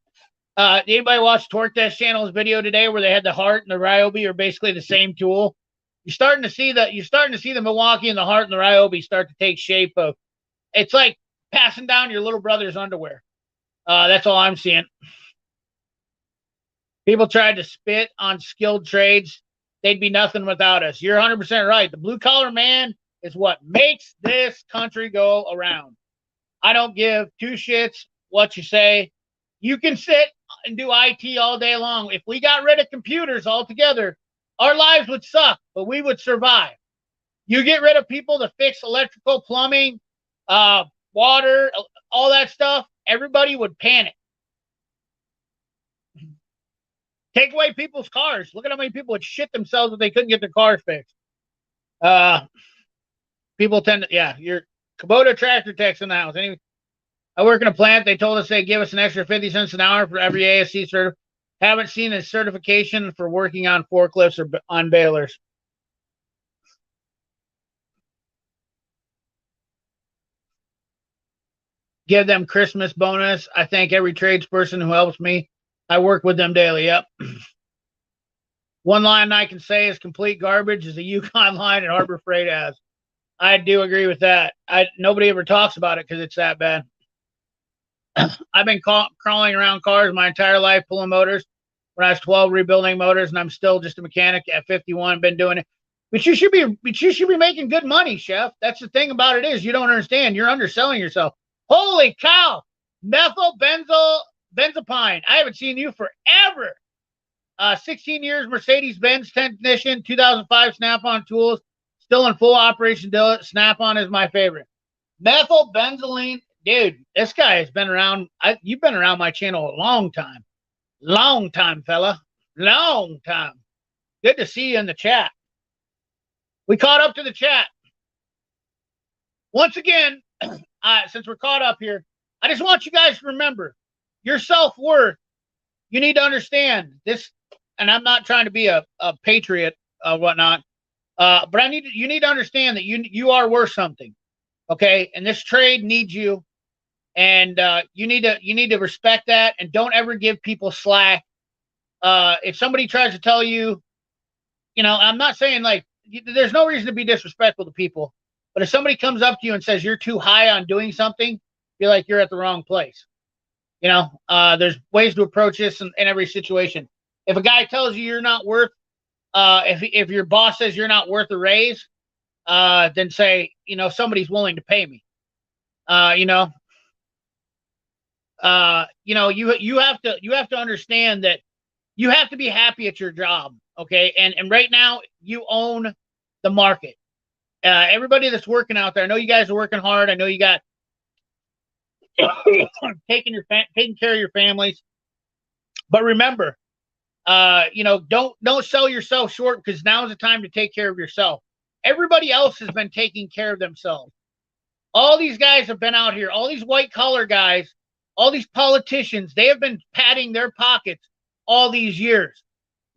Speaker 1: Anybody watch Torque Test Channel's video today where they had the Heart and the Ryobi are basically the same tool? You're starting to see the Milwaukee and the Heart and the Ryobi start to take shape of. It's like passing down your little brother's underwear. That's all I'm seeing. People tried to spit on skilled trades. They'd be nothing without us. You're 100% right. The blue collar man is what makes this country go around. I don't give two shits what you say. You can sit and do IT all day long. If we got rid of computers altogether, our lives would suck, but we would survive. You get rid of people to fix electrical, plumbing, water, all that stuff, everybody would panic. Take away people's cars. Look at how many people would shit themselves if they couldn't get their cars fixed. People tend to, yeah, you're Kubota tractor techs in the house. Anyway, I work in a plant. They told us they give us an extra 50 cents an hour for every ASC cert. Haven't seen a certification for working on forklifts or on balers. Give them Christmas bonus. I thank every tradesperson who helps me. I work with them daily. Yep. One line I can say is complete garbage is a Yukon line and Harbor Freight has. I do agree with that. Nobody ever talks about it because it's that bad. I've been crawling around cars my entire life, pulling motors. When I was 12, rebuilding motors, and I'm still just a mechanic at 51. Been doing it, but you should be making good money, chef. That's the thing about it is you don't understand. You're underselling yourself. Holy cow! Benzopine. I haven't seen you forever. 16 years, Mercedes-Benz technician, 2005 Snap-on tools, still in full operation. Snap-on is my favorite. Methylbenzylene. Dude, this guy has been around. You've been around my channel a long time. Long time, fella. Long time. Good to see you in the chat. We caught up to the chat. Once again, since we're caught up here, I just want you guys to remember your self-worth. You need to understand this, and I'm not trying to be a patriot or whatnot, but you need to understand that you are worth something, okay? And this trade needs you. And you need to respect that, and don't ever give people slack. If somebody tries to tell you, I'm not saying like there's no reason to be disrespectful to people, but if somebody comes up to you and says you're too high on doing something, feel like you're at the wrong place. There's ways to approach this in every situation. If a guy tells you you're not worth, if your boss says you're not worth a raise, then say, somebody's willing to pay me. You have to understand that you have to be happy at your job. Okay. And right now you own the market. Everybody that's working out there, I know you guys are working hard. I know you got taking care of your families, but remember, don't sell yourself short, because now is the time to take care of yourself. Everybody else has been taking care of themselves. All these guys have been out here, all these white collar guys, all these politicians, they have been padding their pockets all these years.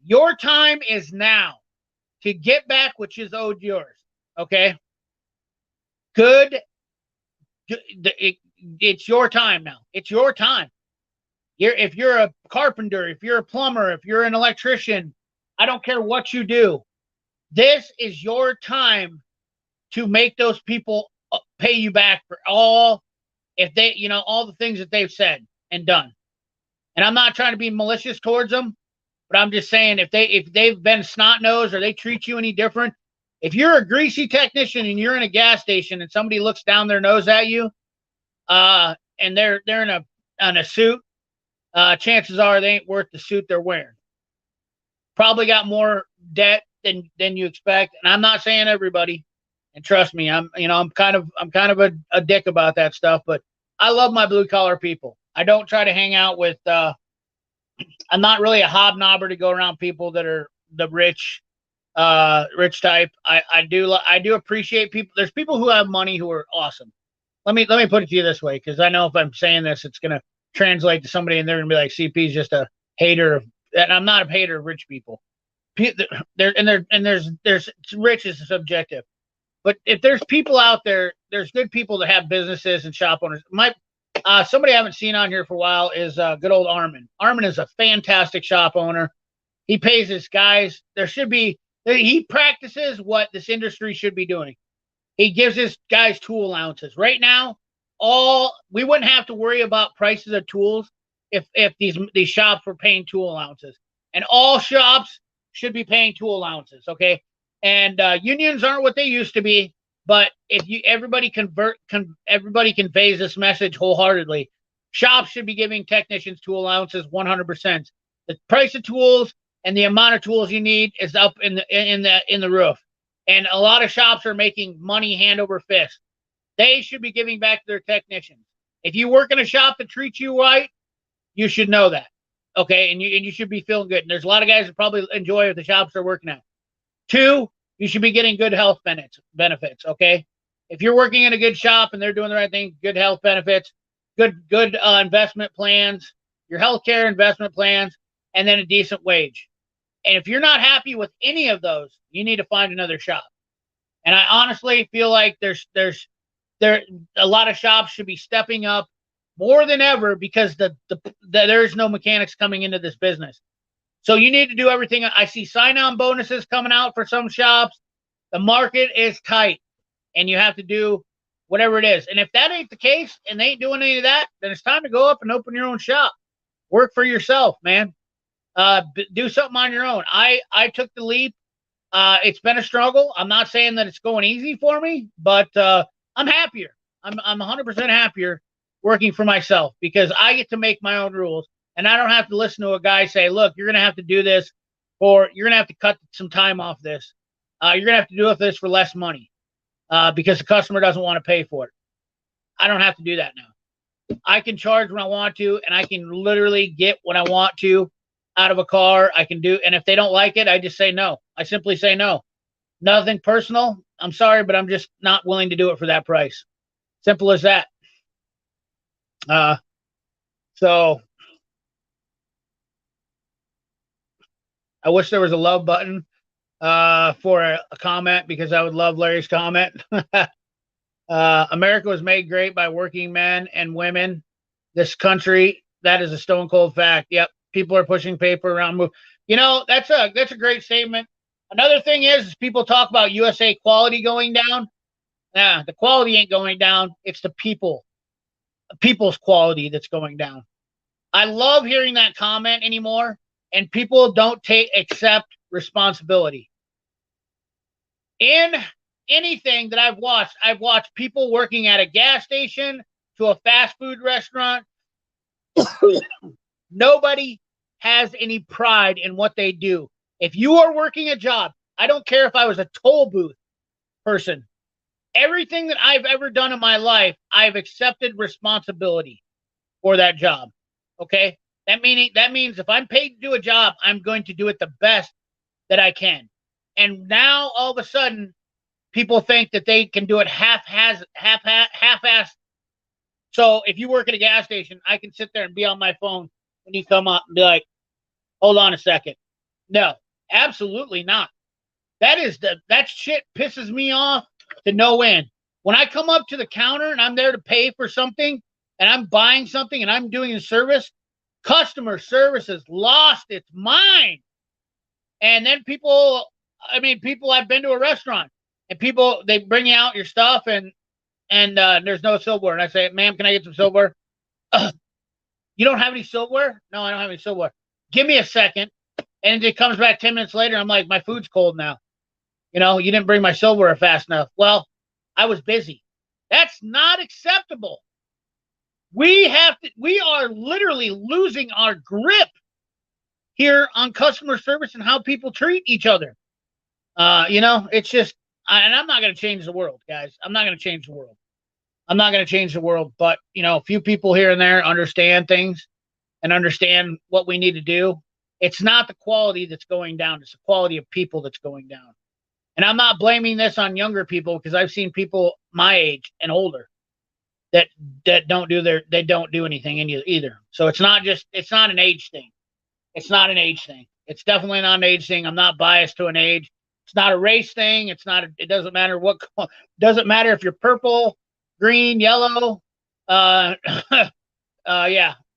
Speaker 1: Your time is now to get back what is owed yours. Okay? Good. It's your time now. It's your time. If you're a carpenter, if you're a plumber, if you're an electrician, I don't care what you do. This is your time to make those people pay you back for all if they, all the things that they've said and done. And I'm not trying to be malicious towards them, but I'm just saying if they've been snot nosed or they treat you any different, if you're a greasy technician and you're in a gas station and somebody looks down their nose at you, and they're in a suit, chances are they ain't worth the suit they're wearing. Probably got more debt than you expect. And I'm not saying everybody, and trust me, I'm kind of a dick about that stuff, but I love my blue collar people. I don't try to hang out with, I'm not really a hobnobber to go around people that are the rich type. I do appreciate people. There's people who have money who are awesome. Let me put it to you this way, because I know if I'm saying this, it's gonna translate to somebody and they're gonna be like, CP's just a hater of, and I'm not a hater of rich people. There's rich is subjective, but if there's people out there, there's good people that have businesses and shop owners. Somebody I haven't seen on here for a while is good old Armin. Armin is a fantastic shop owner. He pays his guys. He practices what this industry should be doing. He gives his guys tool allowances. Right now, we wouldn't have to worry about prices of tools if these shops were paying tool allowances. And all shops should be paying tool allowances, okay? And unions aren't what they used to be, but if everybody conveys this message wholeheartedly, shops should be giving technicians tool allowances 100%. The price of tools and the amount of tools you need is up in the roof. And a lot of shops are making money hand over fist. They should be giving back to their technicians. If you work in a shop that treats you right, you should know that, okay? And you should be feeling good. And there's a lot of guys that probably enjoy the shops they're working at. 2, you should be getting good health benefits, okay? If you're working in a good shop and they're doing the right thing, good health benefits, good investment plans, your healthcare investment plans, and then a decent wage. And if you're not happy with any of those, you need to find another shop. And I honestly feel like there's a lot of shops should be stepping up more than ever, because there's no mechanics coming into this business. So you need to do everything. I see sign-on bonuses coming out for some shops. The market is tight, and you have to do whatever it is. And if that ain't the case and they ain't doing any of that, then it's time to go up and open your own shop. Work for yourself, man. Do something on your own. I took the leap. It's been a struggle. I'm not saying that it's going easy for me, but I'm happier. I'm 100% happier working for myself, because I get to make my own rules, and I don't have to listen to a guy say, look, you're going to have to do this, or you're going to have to cut some time off this. You're going to have to do this for less money because the customer doesn't want to pay for it. I don't have to do that now. I can charge when I want to, and I can literally get what I want to out of a car. I can do, and if they don't like it, I just say no. I simply say no. Nothing personal. I'm sorry, but I'm just not willing to do it for that price. Simple as that. So I wish there was a love button for a comment, because I would love Larry's comment. America was made great by working men and women. This country, that is a stone cold fact. Yep. People are pushing paper around. That's a great statement. Another thing is people talk about USA quality going down. Nah, the quality ain't going down. It's the people's quality that's going down. I love hearing that comment anymore, and people don't accept responsibility. In anything that I've watched people working at a gas station to a fast food restaurant. Nobody has any pride in what they do. If you are working a job, I don't care if I was a toll booth person. Everything that I've ever done in my life, I've accepted responsibility for that job. Okay? That means if I'm paid to do a job, I'm going to do it the best that I can. And now all of a sudden, people think that they can do it half-assed. So if you work at a gas station, I can sit there and be on my phone when you come up and be like, hold on a second. No, absolutely not. That shit pisses me off to no end. When I come up to the counter and I'm there to pay for something and I'm buying something and I'm doing a service, customer service has lost its mind. And then I've been to a restaurant and they bring you out your stuff and and there's no silverware. And I say, ma'am, can I get some silverware? You don't have any silverware? No, I don't have any silverware. Give me a second. And it comes back 10 minutes later. I'm like, my food's cold now. You know, you didn't bring my silverware fast enough. Well, I was busy. That's not acceptable. We are literally losing our grip here on customer service and how people treat each other. You know, it's just, and I'm not going to change the world, guys. I'm not going to change the world. I'm not going to change the world, but you know, a few people here and there understand things and understand what we need to do. It's not the quality that's going down. It's the quality of people that's going down. And I'm not blaming this on younger people, because I've seen people my age and older that don't do anything either. So it's not an age thing. It's not an age thing. It's definitely not an age thing. I'm not biased to an age. It's not a race thing. It doesn't matter doesn't matter if you're purple, green, yellow. Yeah.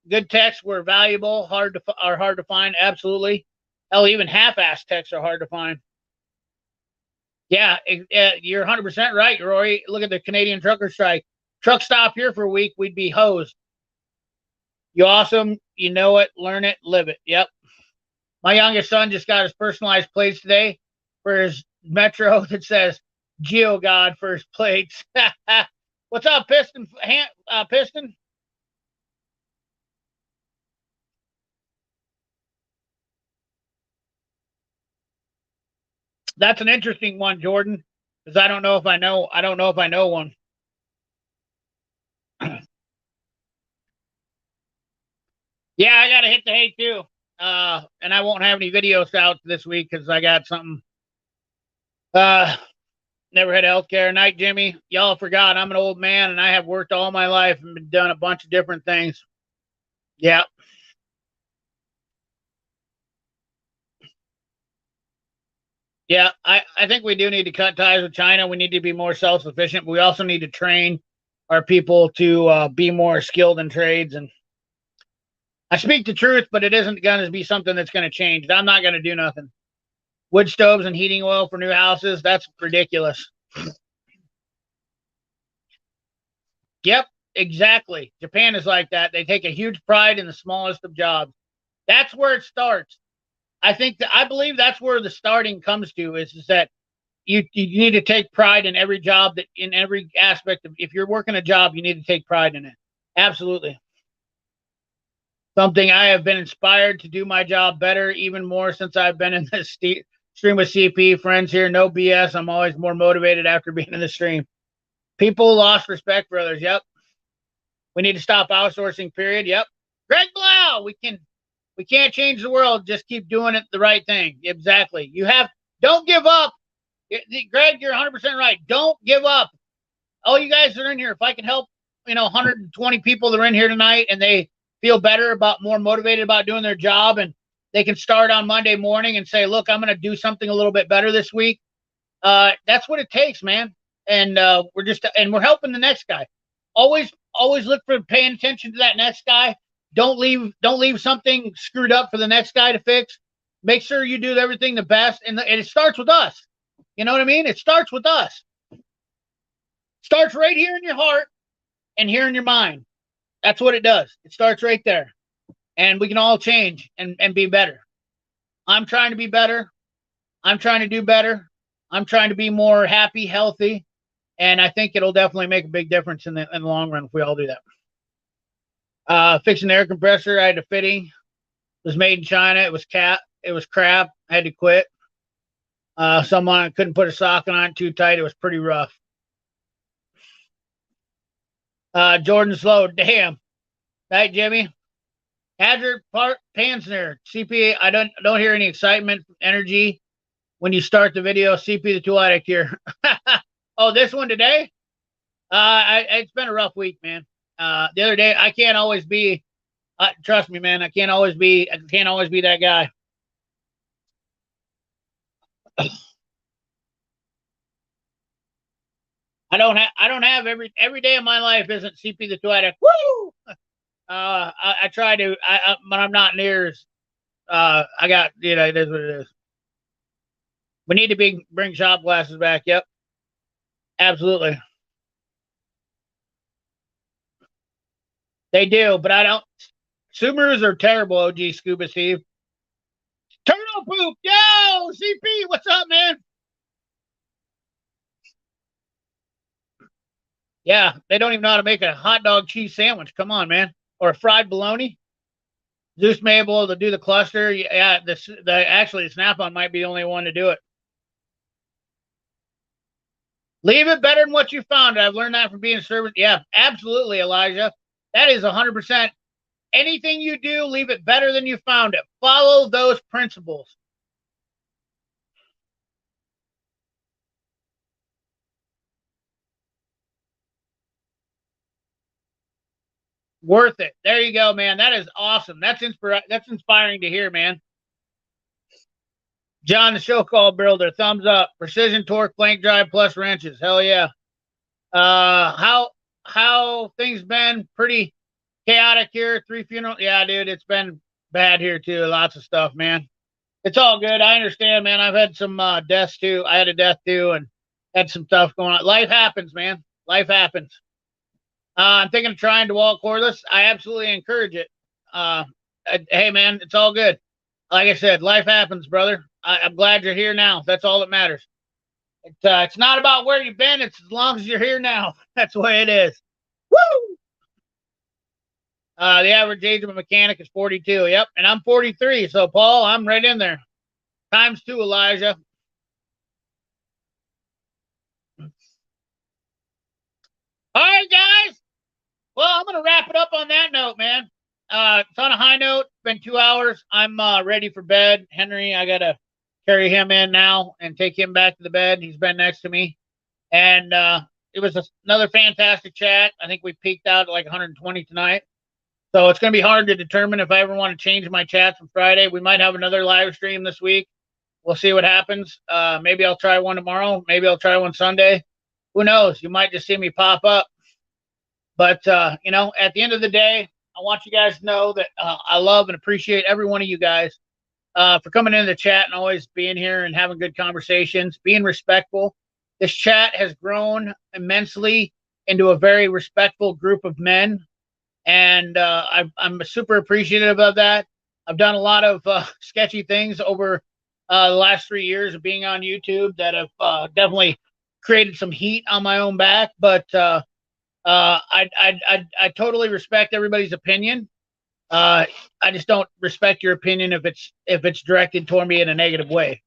Speaker 1: Good texts were valuable, hard to find. Absolutely. Hell, even half-assed texts are hard to find. Yeah, you're 100% right, Rory. Look at the Canadian trucker strike. Truck stop here for a week, we'd be hosed. You awesome. You know it. Learn it. Live it. Yep. My youngest son just got his personalized plates today for his Metro that says Geo God for his plates. What's up, Piston? Piston? That's an interesting one, Jordan, because I don't know if I know one. Yeah, I gotta hit the hay too. And I won't have any videos out this week because I got something. Never had healthcare. Night, Jimmy. Y'all forgot I'm an old man and I have worked all my life and been done a bunch of different things. Yeah. Yeah, I think we do need to cut ties with China. We need to be more self-sufficient. But we also need to train our people to be more skilled in trades. And I speak the truth, but it isn't going to be something that's going to change. I'm not going to do nothing. Wood stoves and heating oil for new houses, that's ridiculous. Yep, exactly. Japan is like that. They take a huge pride in the smallest of jobs. That's where it starts. I believe that's where the starting comes to is that you need to take pride in every job, that in every aspect of, if you're working a job, you need to take pride in it. Absolutely. Something I have been inspired to do my job better, even more since I've been in this stream with CP. Friends here, no BS. I'm always more motivated after being in the stream. People lost respect for others. Yep. We need to stop outsourcing, period. Yep. Greg Blau, we can't change the world. Just keep doing it the right thing. Exactly. Don't give up. Greg, you're 100% right. Don't give up. All you guys that are in here, if I can help, 120 people that are in here tonight and they feel better, more motivated about doing their job, and they can start on Monday morning and say, look, I'm going to do something a little bit better this week. That's what it takes, man. And we're helping the next guy. Always look for paying attention to that next guy. Don't leave something screwed up for the next guy to fix. Make sure you do everything the best. And it starts with us. You know what I mean? It starts with us. Starts right here in your heart and here in your mind. That's what it does. It starts right there. And we can all change and be better. I'm trying to be better. I'm trying to do better. I'm trying to be more happy, healthy. And I think it'll definitely make a big difference in the long run if we all do that. Fixing the air compressor, I had a fitting. It was made in China. It was crap. I had to quit. Someone couldn't put a socket on it too tight. It was pretty rough. Jordan Slow, damn. Night, Jimmy. Hadrick Pansner, CP. I don't hear any excitement, energy when you start the video. CP the Tool Addict here. Oh, this one today? It's been a rough week, man. The other day, I can't always be. Trust me, man. I can't always be that guy. I don't have every day of my life isn't CP the Tool Addict. Woo! I try to, but I'm not near as. I got, it is what it is. We need to bring shop glasses back. Yep, absolutely. They do, but I don't. Subarus are terrible, OG Scuba Steve. Turtle poop! Yo, CP, what's up, man? Yeah, they don't even know how to make a hot dog cheese sandwich. Come on, man. Or a fried bologna. Zeus may be able to do the cluster. Yeah, actually, the Snap-on might be the only one to do it. Leave it better than what you found. I've learned that from being a servant. Yeah, absolutely, Elijah. That is 100%. Anything you do, leave it better than you found it. Follow those principles. Worth it. There you go, man. That is awesome. That's inspiring to hear, man. John, the show call builder, thumbs up. Precision torque flank drive plus wrenches. Hell yeah. How things been? Pretty chaotic here. 3 funerals. Yeah, dude, it's been bad here too. Lots of stuff, man. It's all good. I understand, man. I've had some deaths too. I had a death too, and had some stuff going on. Life happens, man. Life happens. I'm thinking of trying DeWalt cordless. I absolutely encourage it. Hey, man, it's all good. Like I said, life happens, brother. I'm glad you're here now. That's all that matters. It's not about where you've been. It's as long as you're here now. That's the way it is. Woo! The average age of a mechanic is 42. Yep, and I'm 43. So, Paul, I'm right in there. Times 2, Elijah. All right, guys. Well, I'm going to wrap it up on that note, man. It's on a high note. It's been 2 hours. I'm ready for bed. Henry, I got to carry him in now and take him back to the bed. He's been next to me. And it was another fantastic chat. I think we peaked out at like 120 tonight. So it's going to be hard to determine if I ever want to change my chats from Friday. We might have another live stream this week. We'll see what happens. Maybe I'll try one tomorrow. Maybe I'll try one Sunday. Who knows? You might just see me pop up. But, at the end of the day, I want you guys to know that I love and appreciate every one of you guys for coming into the chat and always being here and having good conversations, being respectful. This chat has grown immensely into a very respectful group of men. And I'm super appreciative of that. I've done a lot of sketchy things over the last 3 years of being on YouTube that have definitely created some heat on my own back. But I totally respect everybody's opinion. I just don't respect your opinion if it's directed toward me in a negative way.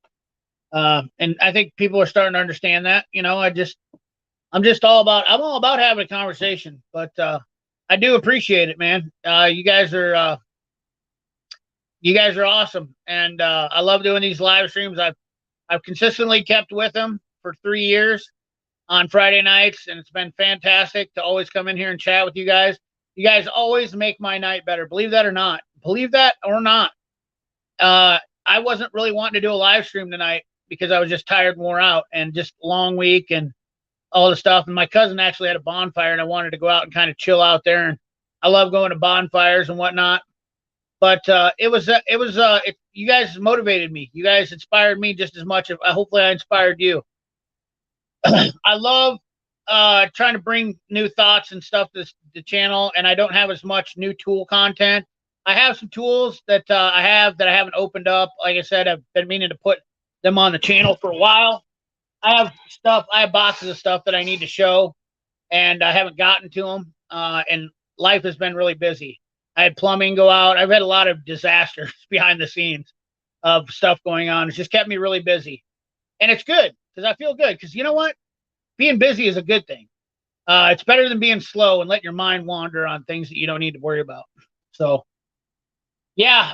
Speaker 1: And I think people are starting to understand that. I'm all about having a conversation. But I do appreciate it, man. You guys are awesome, and I love doing these live streams. I've consistently kept with them for 3 years on Friday nights, and it's been fantastic to always come in here and chat with you guys. You guys always make my night better. Believe that or not. Believe that or not. I wasn't really wanting to do a live stream tonight because I was just tired and wore out, and just a long week and all the stuff. And my cousin actually had a bonfire, and I wanted to go out and kind of chill out there. And I love going to bonfires and whatnot. But you guys motivated me. You guys inspired me just as much. Hopefully I inspired you. I love trying to bring new thoughts and stuff to the channel, and I don't have as much new tool content. I have some tools that I haven't opened up. Like I said, I've been meaning to put them on the channel for a while. I have boxes of stuff that I need to show, and I haven't gotten to them. And life has been really busy. I had plumbing go out. I've had a lot of disasters behind the scenes of stuff going on. It's just kept me really busy, and it's good because I feel good. Because you know what, being busy is a good thing. It's better than being slow and let your mind wander on things that you don't need to worry about. So, yeah.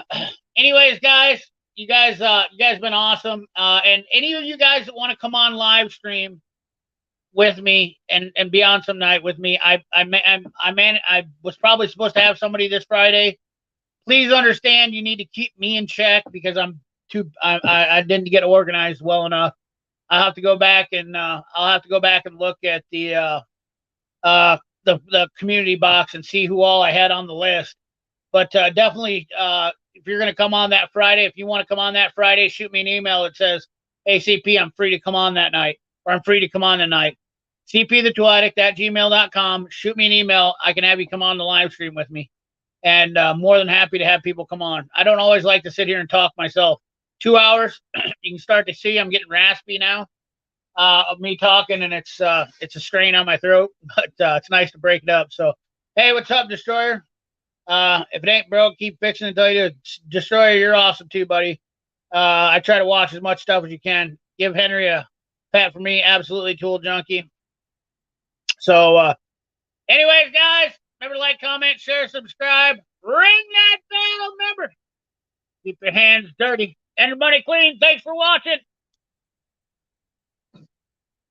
Speaker 1: Anyways, guys. You guys been awesome. And any of you guys that want to come on live stream with me and be on some night with me, I was probably supposed to have somebody this Friday. Please understand, you need to keep me in check because I didn't get organized well enough. I'll have to go back and look at the community box and see who all I had on the list. But definitely. If you're going to come on that Friday, if you want to come on that Friday, shoot me an email that says, "Hey, CP, I'm free to come on that night," or "I'm free to come on tonight." cpthetooladict@gmail.com. Shoot me an email. I can have you come on the live stream with me. And more than happy to have people come on. I don't always like to sit here and talk myself. 2 hours, you can start to see I'm getting raspy now of me talking, and it's a strain on my throat, but it's nice to break it up. So, hey, what's up, Destroyer? If it ain't broke, keep fixing it until you do. Destroyer, you're awesome too, buddy. I try to watch as much stuff as you can. Give Henry a pat for me. Absolutely tool junkie. So, anyways, guys, remember to like, comment, share, subscribe. Ring that bell. Remember, keep your hands dirty and your money clean. Thanks for watching.